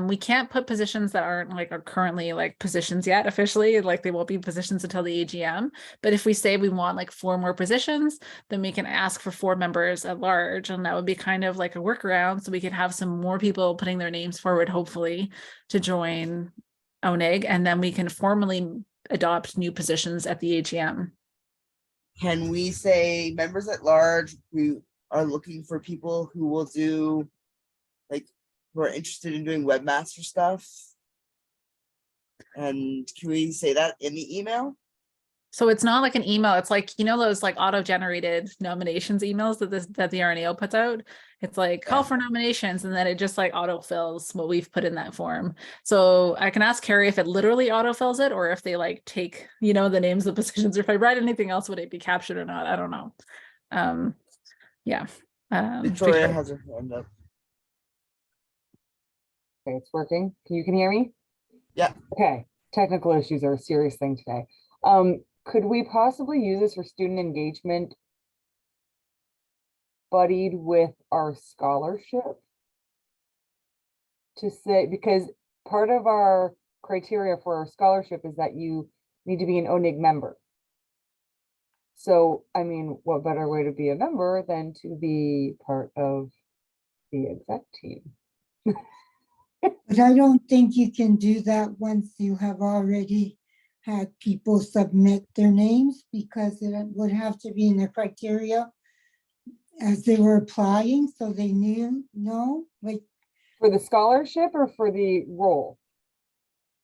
We can't put positions that aren't like are currently like positions yet officially, like they won't be positions until the AGM. But if we say we want like 4 more positions, then we can ask for 4 members at large, and that would be kind of like a workaround so we could have some more people putting their names forward, hopefully, to join ONEIG, and then we can formally adopt new positions at the AGM. Can we say members at large, we are looking for people who will do, like, who are interested in doing webmaster stuff? And can we say that in the email? So it's not like an email. It's like, you know, those like auto-generated nominations emails that the RNAO puts out. It's like call for nominations, and then it just like autofills what we've put in that form. So I can ask Carrie if it literally autofills it, or if they like take, you know, the names of the positions, or if I write anything else, would it be captured or not? I don't know. Yeah. Victoria has her hand up. Okay, it's working. You can hear me? Yeah. Okay, technical issues are a serious thing today. Could we possibly use this for student engagement buddied with our scholarship? To say, because part of our criteria for our scholarship is that you need to be an ONEIG member. So, I mean, what better way to be a member than to be part of the exec team? But I don't think you can do that once you have already had people submit their names, because it would have to be in the criteria as they were applying, so they know, like, For the scholarship or for the role?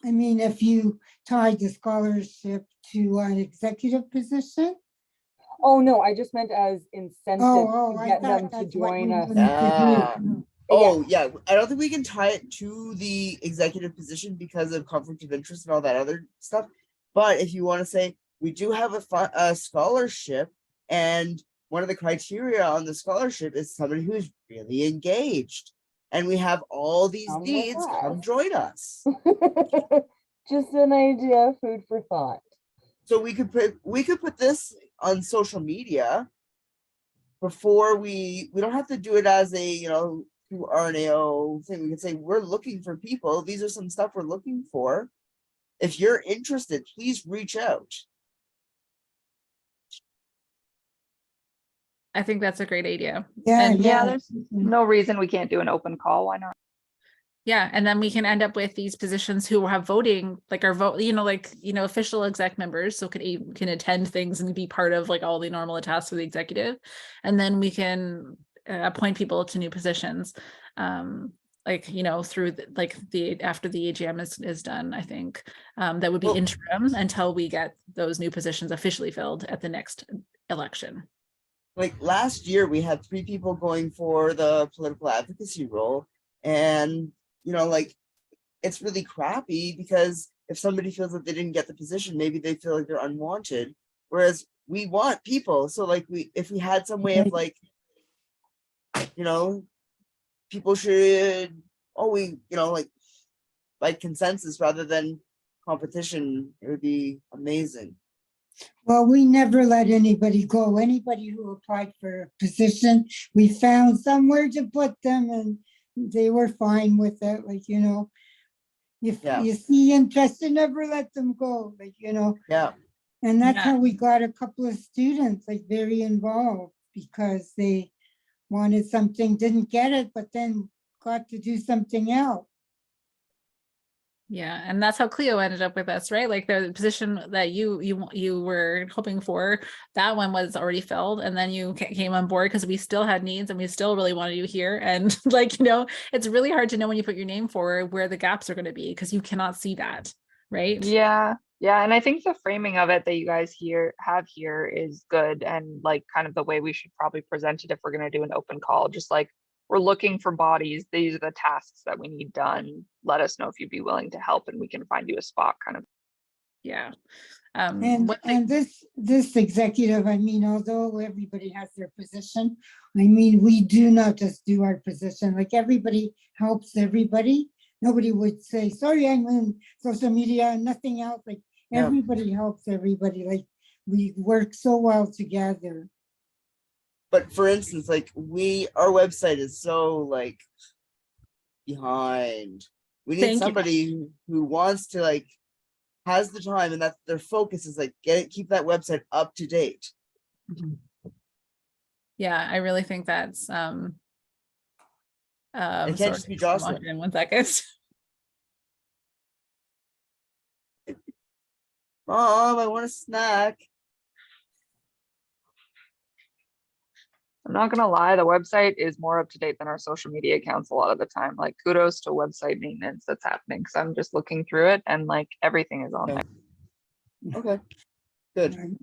I mean, if you tied the scholarship to an executive position. Oh, no, I just meant as incentive to I get thought them to that's what join we us. wanted to do. Oh, yeah. I don't think we can tie it to the executive position because of conflict of interest and all that other stuff. But if you want to say, we do have a scholarship, and one of the criteria on the scholarship is somebody who's really engaged. And we have all these Come with needs. Come us. join us. Just an idea, food for thought. So we could put this on social media before we don't have to do it as a through RNAO thing. We can say we're looking for people. These are some stuff we're looking for. If you're interested, please reach out. I think that's a great idea. Yeah, And Yeah, yeah. there's no reason we can't do an open call. Why not? yeah, and then we can end up with these positions who have voting, like our vote, official exec members, so can attend things and be part of like all the normal tasks of the executive, and then we can appoint people to new positions, through after the AGM is done. I think that would be Well- interim until we get those new positions officially filled at the next election. Like last year, we had 3 people going for the political advocacy role, and it's really crappy because if somebody feels that they didn't get the position, maybe they feel like they're unwanted. Whereas we want people, so if we had some way of people should by consensus rather than competition, it would be amazing. Well, we never let anybody go. Anybody who applied for a position, we found somewhere to put them and they were fine with it. If Yeah. you see interest, you never let them go, Yeah. and that's Yeah. how we got a couple of students very involved because they wanted something, didn't get it, but then got to do something else. Yeah, and that's how Cleo ended up with us, right? Like the position that you were hoping for, that one was already filled, and then you came on board because we still had needs and we still really wanted you here. And it's really hard to know when you put your name forward where the gaps are going to be because you cannot see that, right? Yeah, and I think the framing of it that you guys have here is good, and kind of the way we should probably present it if we're going to do an open call. Just we're looking for bodies. These are the tasks that we need done. Let us know if you'd be willing to help, and we can find you a spot. Kind of. Yeah. And this executive, although everybody has their position, we do not just do our position. Everybody helps everybody. Nobody would say, sorry, I'm in social media and nothing else. Yeah. Everybody helps everybody. We work so well together. But for instance, our website is so behind. We need somebody who wants to has the time, and that's their focus is keep that website up to date. Yeah, I really think that's It can't just be Jocelyn. In 1 second. Mom, I want a snack. I'm not gonna lie, the website is more up to date than our social media accounts a lot of the time. Kudos to website maintenance that's happening, because I'm just looking through it and everything is on there. Okay, good.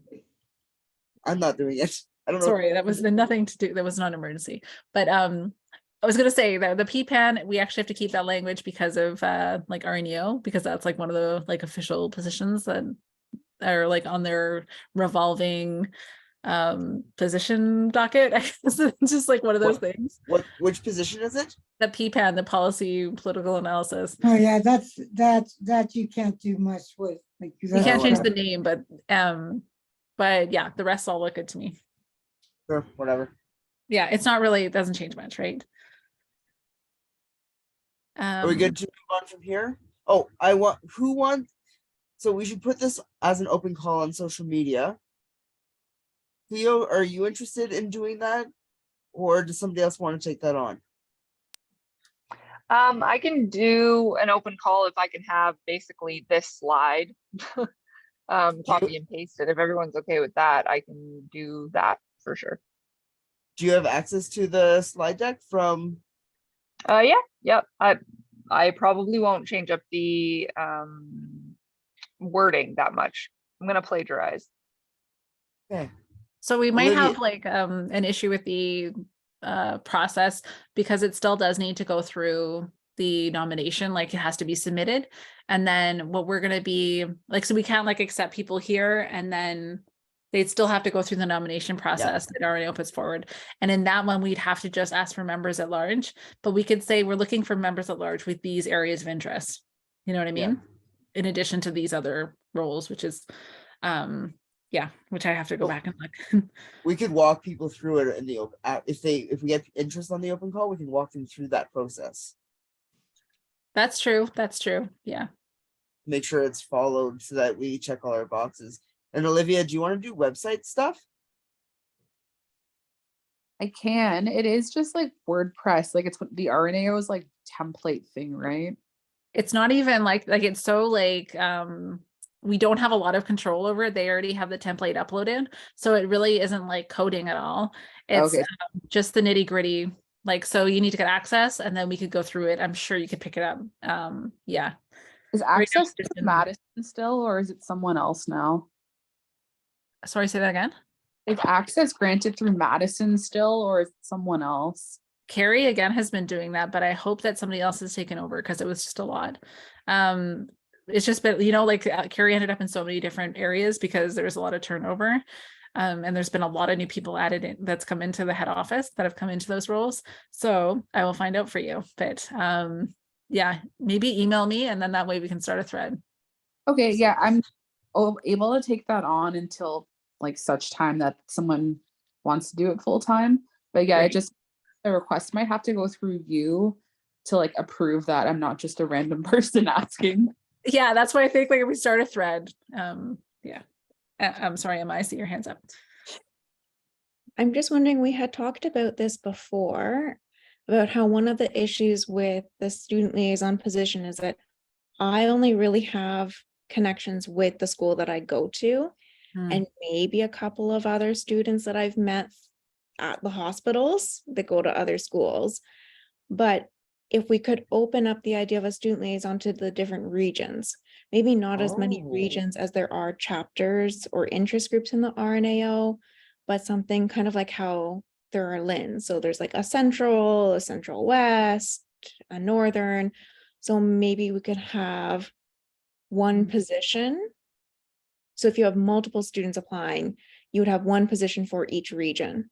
I'm not doing it. I don't know. Sorry, that was nothing to do. That was not an emergency. But I was gonna say that the PPAN, we actually have to keep that language because of ONEIOE, because that's one of the official positions that are on their revolving position docket. It's just one of those things. Which position is it? The PPAN, the policy political analysis. Oh yeah, that you can't do much with. You can't change the name, but yeah, the rest all look good to me. Sure, whatever. Yeah, it's not really, it doesn't change much, right? Are we good to move on from here? Oh, so we should put this as an open call on social media. Theo, are you interested in doing that? Or does somebody else want to take that on? I can do an open call if I can have basically this slide copy and paste it. If everyone's okay with that, I can do that for sure. Do you have access to the slide deck from? Yep. I probably won't change up the wording that much. I'm gonna plagiarize. Okay. So we might Olivia- have an issue with the process because it still does need to go through the nomination, like it has to be submitted. And then what we're gonna be like, so we can't like accept people here and then they'd still have to go through the nomination process that RNAO puts forward. And in that one, we'd have to just ask for members at large, but we could say we're looking for members at large with these areas of interest. You know what I mean? In addition to these other roles, which is, which I have to go back and look. We could walk people through it in the open, if we get interest on the open call, we can walk them through that process. That's true. That's true. Yeah. Make sure it's followed so that we check all our boxes. And Olivia, do you want to do website stuff? I can. It is just like WordPress. Like it's the RNAO's like template thing, right? It's not even like it's so like we don't have a lot of control over it. They already have the template uploaded, so it really isn't like coding at all. It's Okay. Just the nitty gritty. Like, so you need to get access, and then we could go through it. I'm sure you could pick it up. Yeah. Is access to Madison still, or is it someone else now? Sorry, say that again. Is access granted through Madison still, or is it someone else? Carrie again has been doing that, but I hope that somebody else has taken over because it was just a lot. It's just been, like Carrie ended up in so many different areas because there was a lot of turnover. And there's been a lot of new people added in that's come into the head office that have come into those roles. So I will find out for you, but yeah, maybe email me and then that way we can start a thread. Okay, yeah, I'm able to take that on until like such time that someone wants to do it full time. But yeah, Great. The request might have to go through you to like approve that I'm not just a random person asking. Yeah, that's why I think like if we start a thread, yeah. I'm sorry, Emma, I see your hands up. I'm just wondering, we had talked about this before, about how one of the issues with the student liaison position is that I only really have connections with the school that I go to, and maybe a couple of other students that I've met at the hospitals that go to other schools. But if we could open up the idea of a student liaison to the different regions, maybe not as many regions as there are chapters or interest groups in the RNAO, but something kind of like how there are LINs. So there's like a central west, a northern. So maybe we could have one position. So if you have multiple students applying, you would have one position for each region.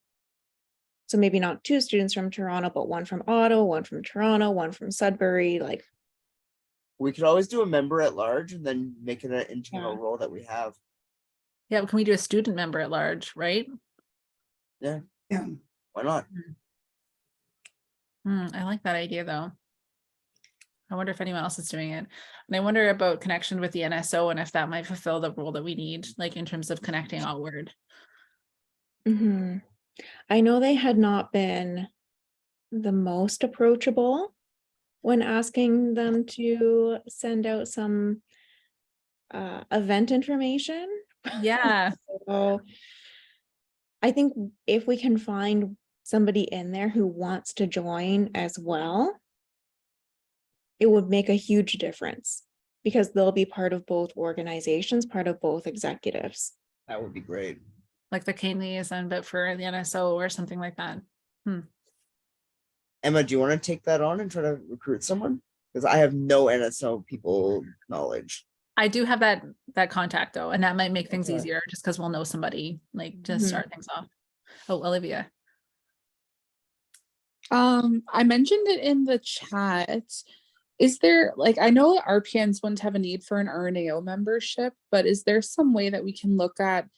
So maybe not 2 students from Toronto, but 1 from Ottawa, 1 from Toronto, 1 from Sudbury. Like, we could always do a member at large and then make it an internal role that we have. Yeah, can we do a student member at large, right? Yeah. Yeah. Why not? I like that idea though. I wonder if anyone else is doing it. And I wonder about connection with the NSO and if that might fulfill the role that we need, like in terms of connecting outward. I know they had not been the most approachable when asking them to send out some event information. Yeah. So I think if we can find somebody in there who wants to join as well, it would make a huge difference because they'll be part of both organizations, part of both executives. That would be great. Like the Cane liaison, but for the NSO or something like that. Emma, do you want to take that on and try to recruit someone? Because I have no NSO people knowledge. I do have that contact though, and that might make things Okay. easier just because we'll know somebody like to start things off. Oh, Olivia. I mentioned it in the chat. Is there, like, I know RPNs wouldn't have a need for an RNAO membership, but is there some way that we can look at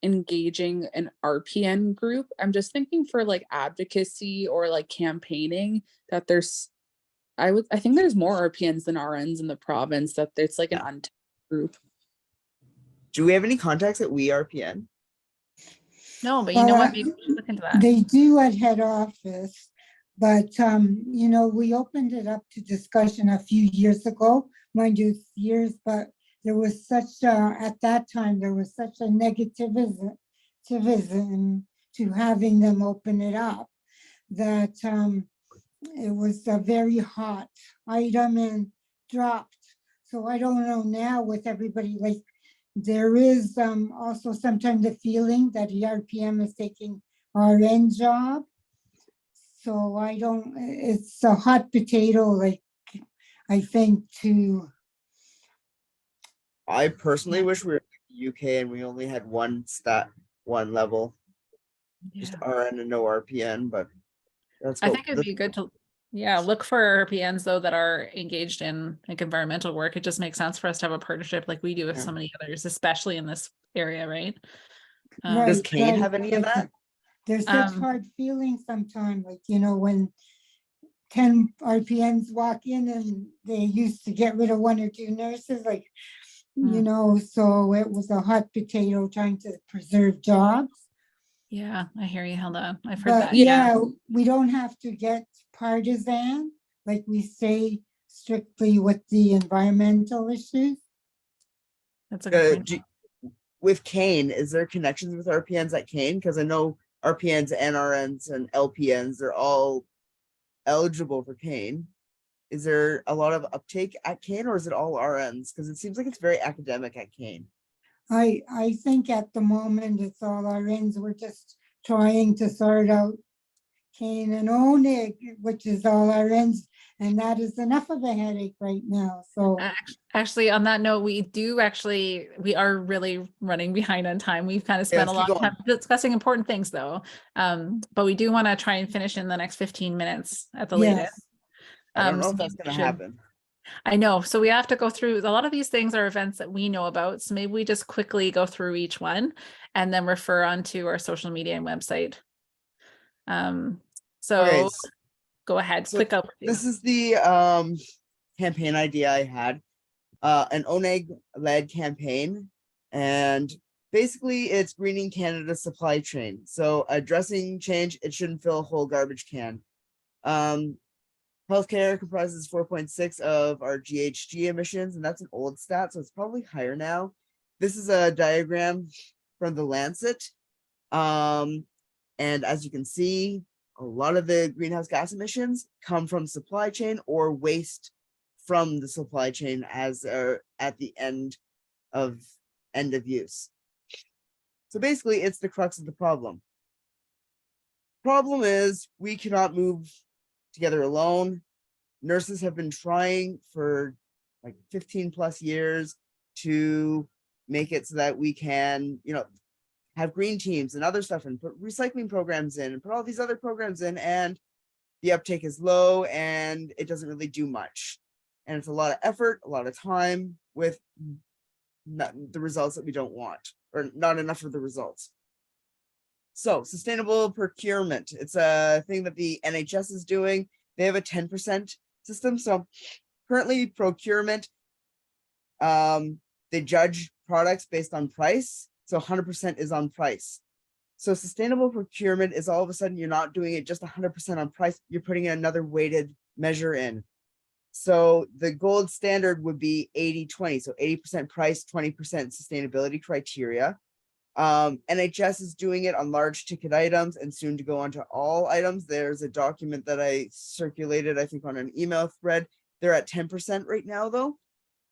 engaging an RPN group? I'm just thinking for like advocacy or like campaigning that there's, I think there's more RPNs than RNs in the province, that it's like an untapped group. Do we have any contacts at We RPN? No, but you know what? Maybe we should look into that. They do at head office, but we opened it up to discussion a few years ago, mind you, years, but there was such at that time there was such a negativism to having them open it up that it was a very hot item and dropped. So I don't know now with everybody, like there is also sometimes the feeling that the RPM is taking RN job. So it's a hot potato, like I think to, I personally wish we were in the UK and we only had one level, just RN and no RPN, but that's I what think it'd be good to, look for RPNs though that are engaged in like environmental work. It just makes sense for us to have a partnership like we do with so many others, especially in this area, right? Does right, Kane right, have any of but that? there's such hard feelings sometimes, like, you know, when 10 RPNs walk in and they used to get rid of 1 or 2 nurses, like, you know, so it was a hot potato trying to preserve jobs. Yeah, I hear you, Hilda. I've heard But that. yeah, we don't have to get partisan, like we stay strictly with the environmental issues. That's a good point. With Kane, is there connections with RPNs at Kane? Because I know RPNs, NRNs, and LPNs, they're all eligible for Kane. Is there a lot of uptake at Kane, or is it all RNs? Because it seems like it's very academic at Kane. I think at the moment it's all our ends. We're just trying to sort out Kane and ONEIG, which is all our ends, and that is enough of a headache right now. So Actually, on that note, we are really running behind on time. We've kind of spent a lot of time discussing important things though. But we do want to try and finish in the next 15 minutes at the latest. I don't know so if that's going to happen. I know. So we have to go through a lot of these things are events that we know about. So maybe we just quickly go through each one and then refer onto our social media and website. So go ahead, quick overview. This is the campaign idea I had, an ONEIG led campaign, and basically it's greening Canada's supply chain. So addressing change, it shouldn't fill a whole garbage can. Healthcare comprises 4.6 of our GHG emissions, and that's an old stat, so it's probably higher now. This is a diagram from the Lancet. And as you can see, a lot of the greenhouse gas emissions come from supply chain or waste from the supply chain as at the end of use. So basically, it's the crux of the problem. Problem is we cannot move together alone. Nurses have been trying for like 15 plus years to make it so that we can, you know, have green teams and other stuff and put recycling programs in and put all these other programs in, and the uptake is low and it doesn't really do much. And it's a lot of effort, a lot of time with not the results that we don't want, or not enough of the results. So sustainable procurement, it's a thing that the NHS is doing. They have a 10% system. So currently procurement, they judge products based on price. So 100% is on price. So sustainable procurement is all of a sudden, you're not doing it just 100% on price. You're putting another weighted measure in. So the gold standard would be 80-20. So 80% price, 20% sustainability criteria. NHS is doing it on large ticket items and soon to go on to all items. There's a document that I circulated, I think, on an email thread. They're at 10% right now, though.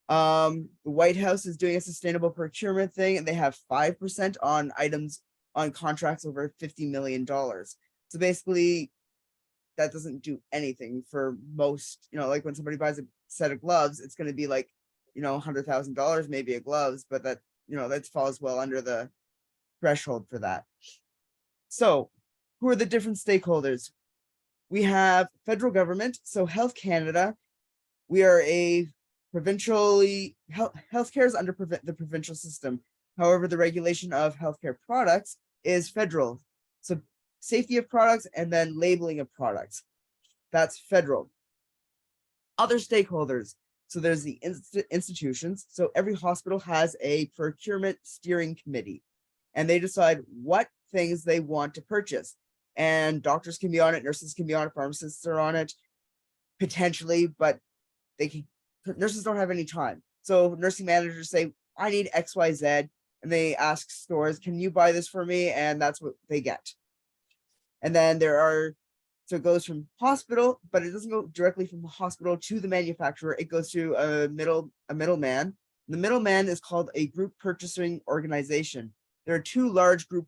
The White House is doing a sustainable procurement thing, and they have 5% on items on contracts over $50 million. So basically, that doesn't do anything for most, you know, like when somebody buys a set of gloves, it's going to be like, you know, $100,000 maybe a gloves, but that, you know, that falls well under the threshold for that. So who are the different stakeholders? We have federal government. So Health Canada, we are a provincially, healthcare is under the provincial system. However, the regulation of healthcare products is federal. So safety of products and then labeling of products, that's federal. Other stakeholders. So there's the institutions. So every hospital has a procurement steering committee, and they decide what things they want to purchase. And doctors can be on it, nurses can be on it, pharmacists are on it, potentially, but nurses don't have any time. So nursing managers say, I need XYZ, and they ask stores, can you buy this for me? And that's what they get. And then so it goes from hospital, but it doesn't go directly from the hospital to the manufacturer. It goes to a middleman. The middleman is called a group purchasing organization. There are two large group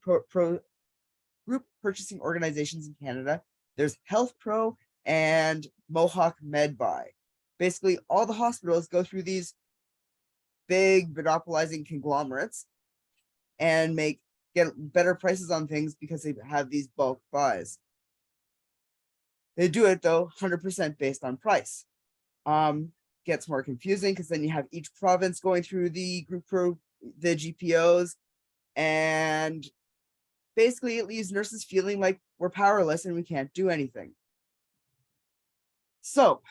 purchasing organizations in Canada. There's Health Pro and Mohawk MedBuy. basically all the hospitals go through these big monopolizing conglomerates and get better prices on things because they have these bulk buys. They do it though 100% based on price. Gets more confusing because then you have each province going through the the GPOs, and basically it leaves nurses feeling like we're powerless and we can't do anything. So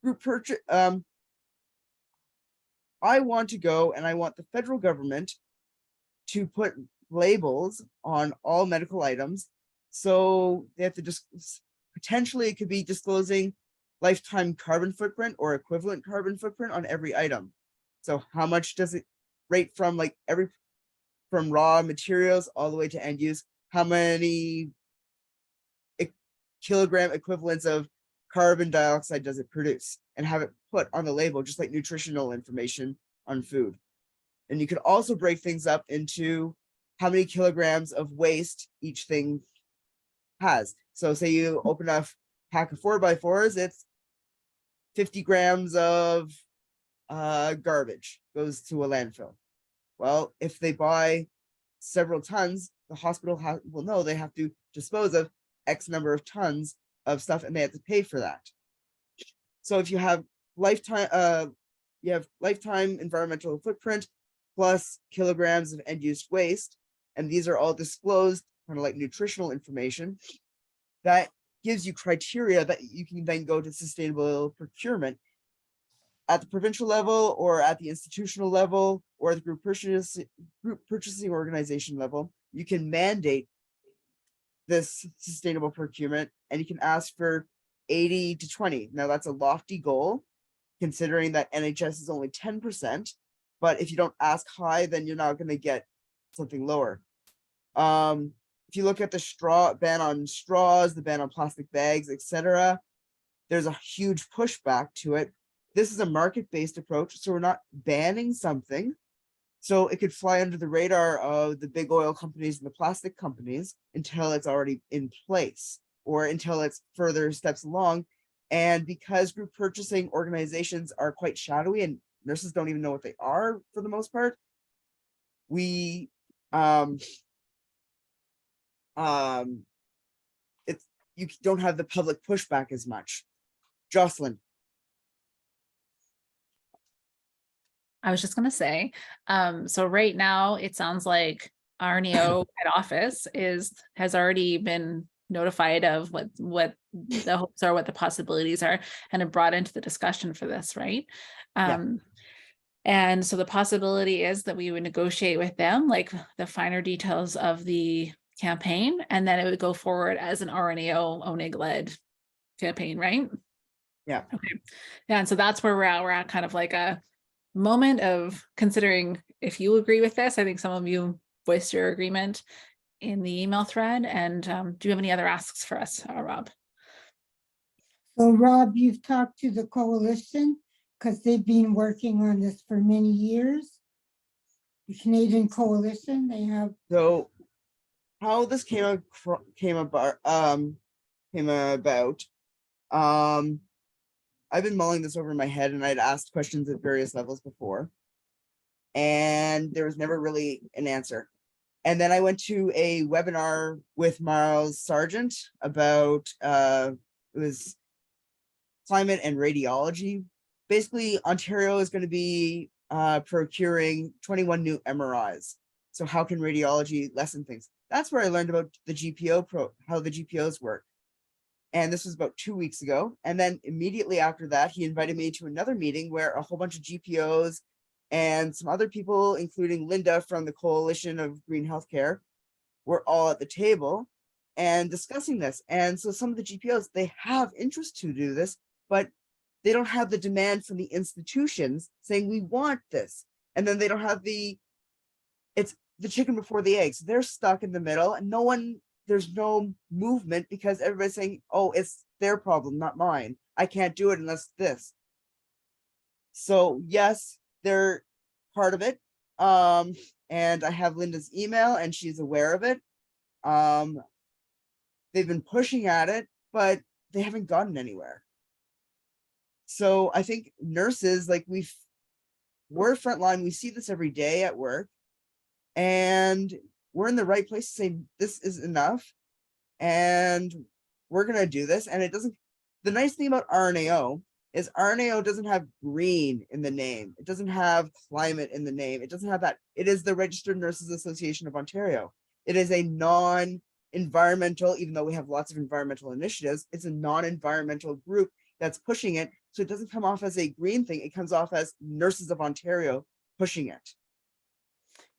group purchase, I want to go and I want the federal government to put labels on all medical items. So they have to just potentially, it could be disclosing lifetime carbon footprint or equivalent carbon footprint on every item. So how much does it rate from from raw materials all the way to end use? How many kilogram equivalents of carbon dioxide does it produce? And have it put on the label, just like nutritional information on food. And you could also break things up into how many kilograms of waste each thing has. So say you open a pack of 4x4s, it's 50 grams of garbage goes to a landfill. Well, if they buy several tons, the hospital will know they have to dispose of X number of tons of stuff and they have to pay for that. So if you have lifetime environmental footprint plus kilograms of end-use waste, and these are all disclosed, kind of like nutritional information, that gives you criteria that you can then go to sustainable procurement at the provincial level or at the institutional level or the group purchasing organization level. You can mandate this sustainable procurement and you can ask for 80 to 20. Now that's a lofty goal considering that NHS is only 10%, but if you don't ask high, then you're not going to get something lower. If you look at the ban on straws, the ban on plastic bags, etc., there's a huge pushback to it. This is a market-based approach, so we're not banning something. So it could fly under the radar of the big oil companies and the plastic companies until it's already in place or until it's further steps along. And because group purchasing organizations are quite shadowy and nurses don't even know what they are for the most part, you don't have the public pushback as much. Jocelyn. I was just going to say, so right now it sounds like ONE-IIOE head office has already been notified of what the hopes are, what the possibilities are, and have brought into the discussion for this, right? And so the possibility is that we would negotiate with them, like the finer details of the campaign, and then it would go forward as an ONE-IIOE ONEIG-led campaign, right? Yeah. Okay. Yeah, and so that's where we're at. We're at kind of like a moment of considering if you agree with this. I think some of you voiced your agreement in the email thread. And do you have any other asks for us, Rob? So Rob, you've talked to the coalition because they've been working on this for many years. The Canadian Coalition, they have. So how this came about, I've been mulling this over in my head and I'd asked questions at various levels before, and there was never really an answer. And then I went to a webinar with Miles Sargent about, it was climate and radiology. Basically, Ontario is going to be procuring 21 new MRIs. So how can radiology lessen things? That's where I learned about the GPO how the GPOs work. And this was about 2 weeks ago. And then immediately after that, he invited me to another meeting where a whole bunch of GPOs and some other people, including Linda from the Coalition of Green Healthcare, were all at the table and discussing this. And so some of the GPOs, they have interest to do this, but they don't have the demand from the institutions saying, we want this. And then they don't have it's the chicken before the eggs. They're stuck in the middle and there's no movement because everybody's saying, oh, it's their problem, not mine. I can't do it unless this. So yes, they're part of it. And I have Linda's email and she's aware of it. They've been pushing at it, but they haven't gotten anywhere. So I think nurses, like we're frontline, we see this every day at work, and we're in the right place to say this is enough, and we're gonna do this. And it doesn't, the nice thing about RNAO is RNAO doesn't have green in the name. It doesn't have climate in the name. It doesn't have that. It is the Registered Nurses Association of Ontario. It is a non-environmental, even though we have lots of environmental initiatives, it's a non-environmental group that's pushing it. So it doesn't come off as a green thing. It comes off as Nurses of Ontario pushing it.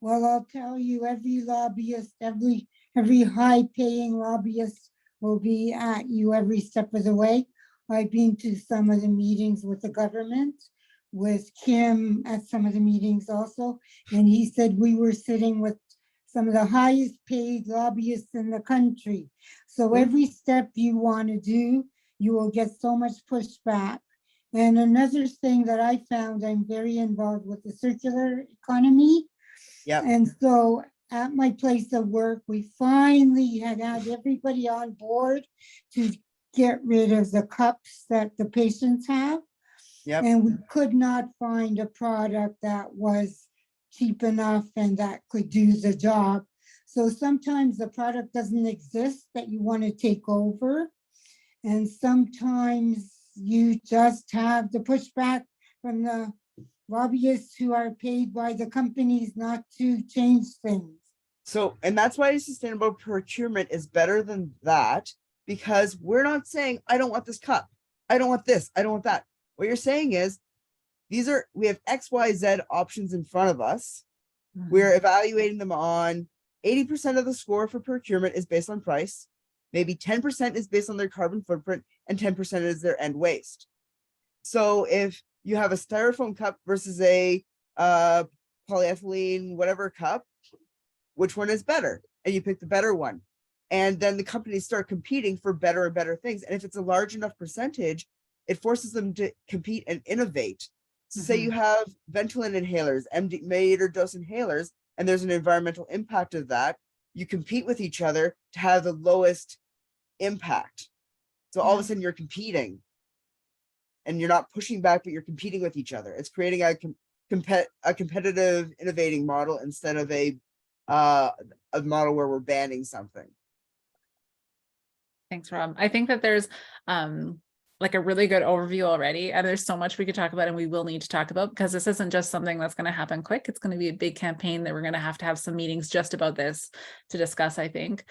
Well, I'll tell you, every lobbyist, every high-paying lobbyist will be at you every step of the way. I've been to some of the meetings with the government, with Kim at some of the meetings also, and he said we were sitting with some of the highest paid lobbyists in the country. So every step you want to do, you will get so much pushback. And another thing that I found, I'm very involved with the circular economy. Yep. And so at my place of work, we finally had everybody on board to get rid of the cups that the patients have. Yep. And we could not find a product that was cheap enough and that could do the job. So sometimes the product doesn't exist that you want to take over. And sometimes you just have the pushback from the lobbyists who are paid by the companies not to change things. So, and that's why sustainable procurement is better than that, because we're not saying, I don't want this cup. I don't want this. I don't want that. What you're saying is, we have X, Y, Z options in front of us. We're evaluating them on 80% of the score for procurement is based on price. Maybe 10% is based on their carbon footprint and 10% is their end waste. So if you have a styrofoam cup versus a polyethylene, whatever cup, which one is better? And you pick the better one. And then the companies start competing for better and better things. And if it's a large enough percentage, it forces them to compete and innovate. So say you have Ventolin inhalers, millimeter dose inhalers, and there's an environmental impact of that. You compete with each other to have the lowest impact. So all of a sudden you're competing and you're not pushing back, but you're competing with each other. It's creating a competitive innovating model instead of a model where we're banning something. Thanks, Rob. I think that there's like a really good overview already, and there's so much we could talk about and we will need to talk about, because this isn't just something that's going to happen quick. It's going to be a big campaign that we're going to have some meetings just about this to discuss, I think.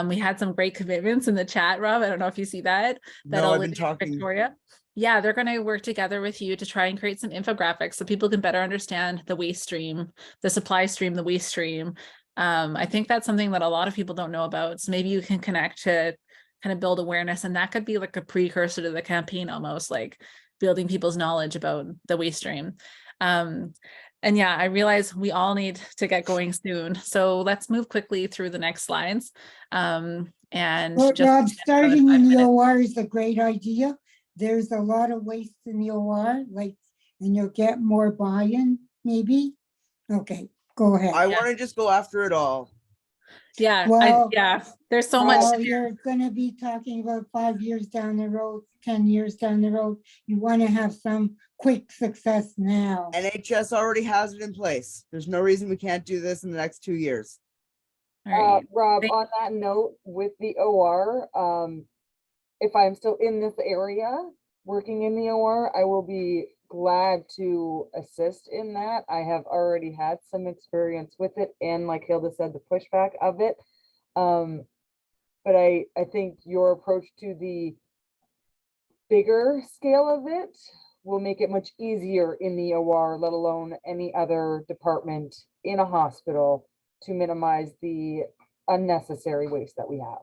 We had some great commitments in the chat, Rob. I don't know if you see that. No, I've been talking. Victoria. Yeah, they're going to work together with you to try and create some infographics so people can better understand the waste stream, the supply stream, the waste stream. I think that's something that a lot of people don't know about. So maybe you can connect to kind of build awareness, and that could be like a precursor to the campaign, almost like building people's knowledge about the waste stream. And yeah, I realize we all need to get going soon. So let's move quickly through the next slides. And well, just Rob, starting in the OR is a great idea. There's a lot of waste in the OR, like, and you'll get more buy-in, maybe. Okay, go ahead. I want to just go after it all. Yeah, well, yeah, there's so much. You're going to be talking about 5 years down the road, 10 years down the road. You want to have some quick success now. NHS already has it in place. There's no reason we can't do this in the next 2 years. All right. Rob, on that note, with the OR, if I'm still in this area working in the OR, I will be glad to assist in that. I have already had some experience with it, and like Hilda said, the pushback of it. But I think your approach to the bigger scale of it will make it much easier in the OR, let alone any other department in a hospital, to minimize the unnecessary waste that we have.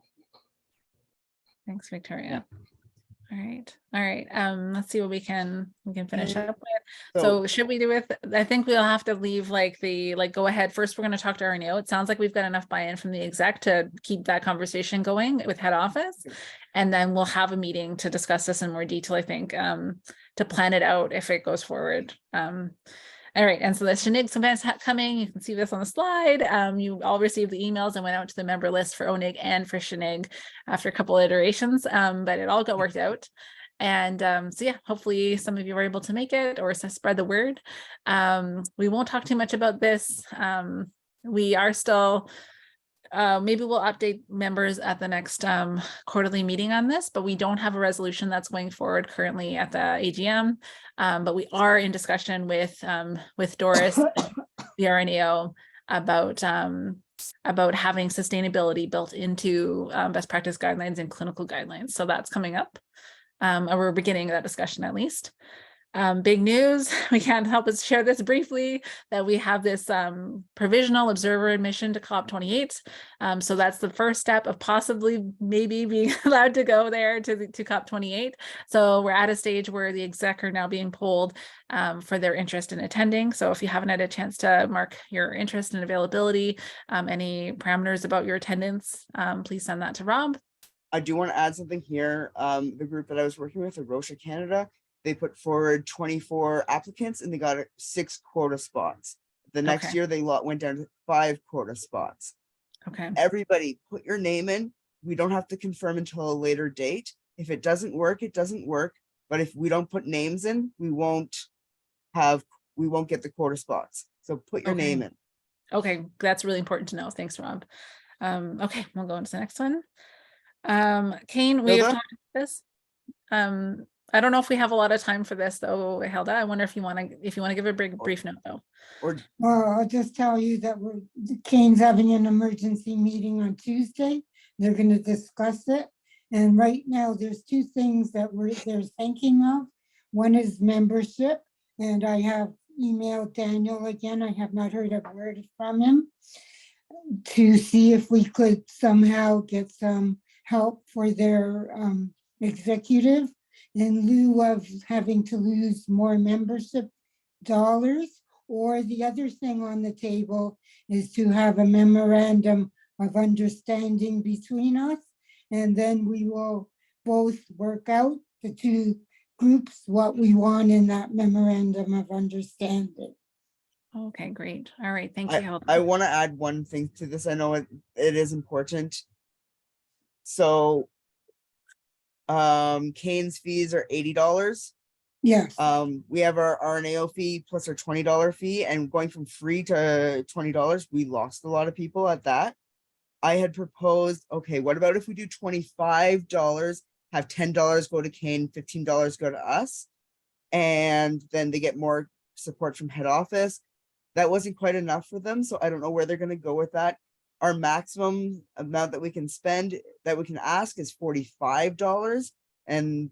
Thanks, Victoria. All right. Let's see what we can finish up with. So should we do with, I think we'll have to leave go ahead. First, we're going to talk to RNAO. It sounds like we've got enough buy-in from the exec to keep that conversation going with head office. And then we'll have a meeting to discuss this in more detail, I think, to plan it out if it goes forward. All right, and so the SHNIG events coming. You can see this on the slide. You all received the emails and went out to the member list for ONEIG and for SHNIG after a couple of iterations, but it all got worked out. And so yeah, hopefully some of you were able to make it or spread the word. We won't talk too much about this. We are still, maybe we'll update members at the next quarterly meeting on this, but we don't have a resolution that's going forward currently at the AGM. But we are in discussion with Doris, the RNAO, about having sustainability built into best practice guidelines and clinical guidelines. So that's coming up. And we're beginning that discussion at least. Big news, we can't help but share this briefly, that we have this provisional observer admission to COP28. So that's the first step of possibly maybe being allowed to go there to COP28. So we're at a stage where the exec are now being polled for their interest in attending. So if you haven't had a chance to mark your interest and availability, any parameters about your attendance, please send that to Rob. I do want to add something here. The group that I was working with, Rocha Canada, they put forward 24 applicants and they got 6 quota spots. The next year they went down to 5 quota spots. Okay. Everybody put your name in. We don't have to confirm until a later date. If it doesn't work, it doesn't work. But if we don't put names in, we won't get the quota spots. So put your name in. Okay, that's really important to know. Thanks, Rob. Okay, we'll go into the next one. Kane, we have talked about this. I don't know if we have a lot of time for this though, Hilda. I wonder if you want to give a brief note though. Well, I'll just tell you that Kane's having an emergency meeting on Tuesday. They're going to discuss it. And right now there's 2 things that they're thinking of. One is membership, and I have emailed Daniel again. I have not heard a word from him, to see if we could somehow get some help for their executive, in lieu of having to lose more membership dollars. Or the other thing on the table is to have a memorandum of understanding between us, and then we will both work out, the 2 groups, what we want in that memorandum of understanding. Okay, great. All right, thank you, Hilda. I want to add one thing to this. I know it is important. So Kane's fees are $80. Yes. We have our RNAO fee plus our $20 fee, and going from free to $20, we lost a lot of people at that. I had proposed, okay, what about if we do $25, have $10 go to Kane, $15 go to us, and then they get more support from head office. That wasn't quite enough for them, so I don't know where they're going to go with that. Our maximum amount that we can spend, that we can ask, is $45, and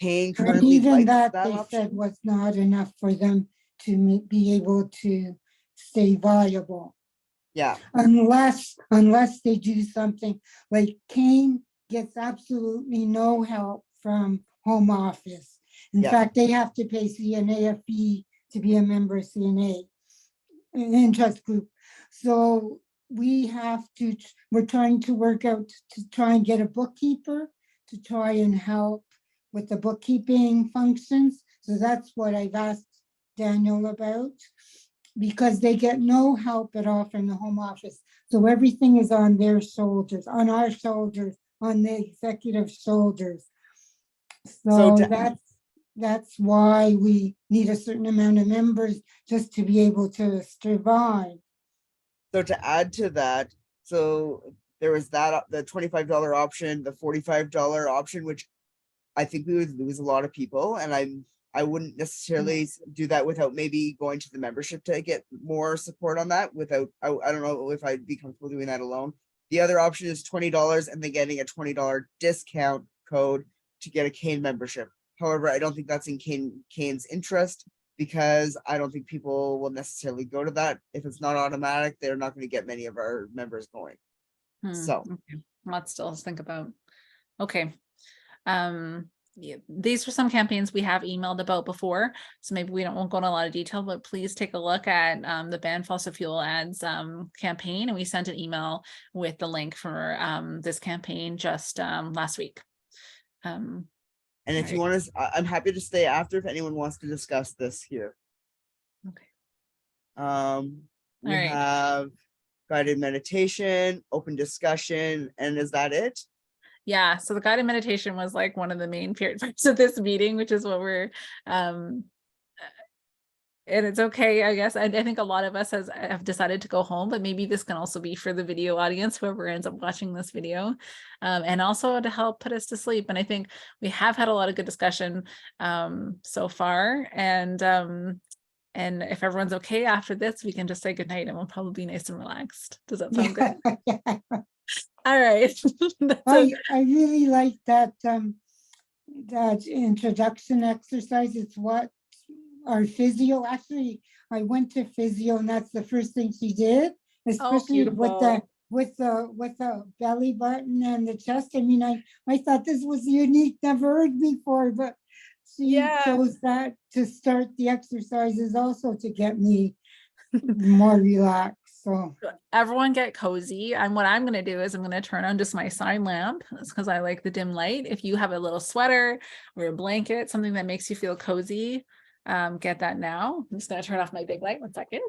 Kane But currently even likes that, they option. said was not enough for them to be able to stay viable. Yeah. Unless they do something like Kane gets absolutely no help from home office. In fact, they have to pay CNA a fee to be a member of CNA, an interest group. So we're trying to work out to try and get a bookkeeper to try and help with the bookkeeping functions. So that's what I've asked Daniel about, because they get no help at all from the home office. So everything is on their shoulders, on our shoulders, on the executive shoulders. So that's why we need a certain amount of members just to be able to survive. So to add to that, so there was that, the $25 option, the $45 option, which I think we would lose a lot of people, and I wouldn't necessarily do that without maybe going to the membership to get more support on that. Without, I don't know if I'd be comfortable doing that alone. The other option is $20 and then getting a $20 discount code to get a Kane membership. However, I don't think that's in Kane's interest, because I don't think people will necessarily go to that. If it's not automatic, they're not going to get many of our members going. So okay. Lots still to think about. Okay. Yeah, these are some campaigns we have emailed about before, so maybe won't go into a lot of detail, but please take a look at the Ban Fossil Fuel Ads campaign, and we sent an email with the link for this campaign just last week. And if you want to, I'm happy to stay after if anyone wants to discuss this here. Okay. We have guided meditation, open discussion, and is that it? Yeah, so the guided meditation was like one of the main parts of this meeting, which is what we're and it's okay, I guess. I think a lot of us have decided to go home, but maybe this can also be for the video audience, whoever ends up watching this video, and also to help put us to sleep. And I think we have had a lot of good discussion so far. And if everyone's okay after this, we can just say goodnight and we'll probably be nice and relaxed. Does that sound good? All right. I really like that that introduction exercise. It's what our physio, actually, I went to physio and that's the first thing she did, especially with the belly button and the chest. I mean, I thought this was unique, never heard before, but she chose that to start the exercises also to get me more relaxed. So everyone get cozy. And what I'm going to do is I'm going to turn on just my sign lamp. That's because I like the dim light. If you have a little sweater or a blanket, something that makes you feel cozy, get that now. I'm just going to turn off my big light. 1 second.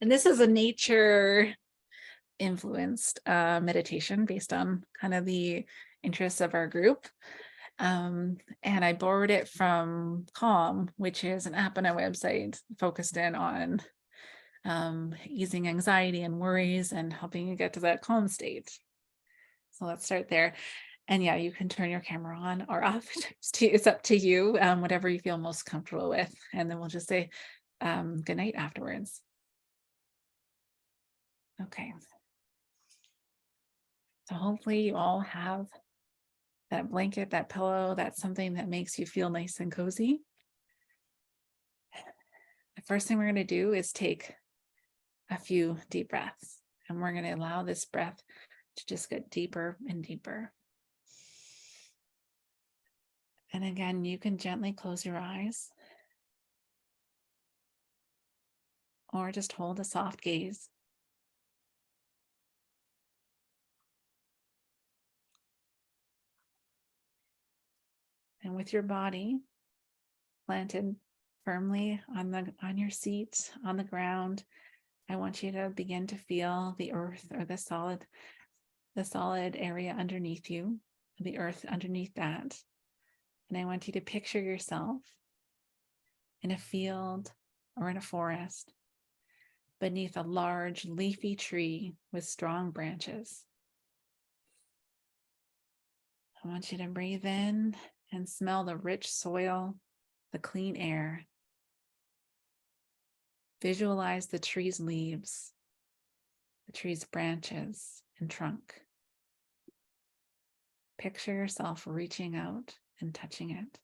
And this is a nature influenced meditation based on kind of the interests of our group. And I borrowed it from Calm, which is an app on our website focused in on easing anxiety and worries and helping you get to that calm state. So let's start there. And yeah, you can turn your camera on or off. It's up to you, whatever you feel most comfortable with. And then we'll just say good night afterwards. Okay. So hopefully you all have that blanket, that pillow, that's something that makes you feel nice and cozy. The first thing we're going to do is take a few deep breaths, and we're going to allow this breath to just get deeper and deeper. And again, you can gently close your eyes or just hold a soft gaze. And with your body planted firmly on your seat, on the ground, I want you to begin to feel the earth or the solid area underneath you, the earth underneath that. And I want you to picture yourself in a field or in a forest beneath a large leafy tree with strong branches. I want you to breathe in and smell the rich soil, the clean air. Visualize the tree's leaves, the tree's branches and trunk. Picture yourself reaching out and touching it.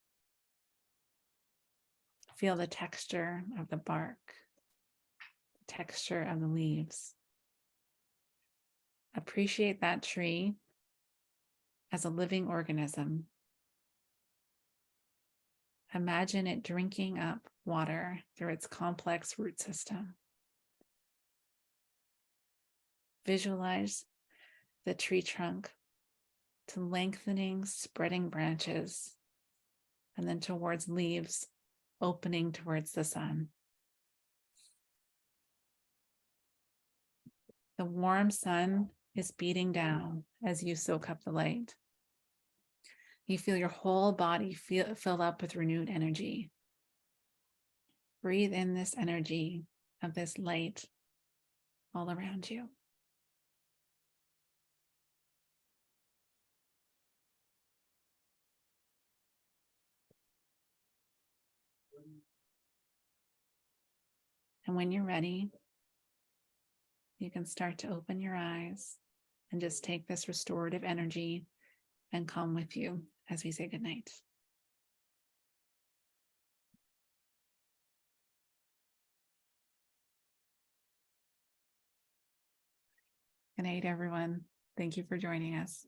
Feel the texture of the bark, the texture of the leaves. Appreciate that tree as a living organism. Imagine it drinking up water through its complex root system. Visualize the tree trunk to lengthening, spreading branches, and then towards leaves opening towards the sun. The warm sun is beating down as you soak up the light. You feel your whole body fill up with renewed energy. Breathe in this energy of this light all around you. And when you're ready, you can start to open your eyes and just take this restorative energy and calm with you as we say goodnight. Good night, everyone. Thank you for joining us.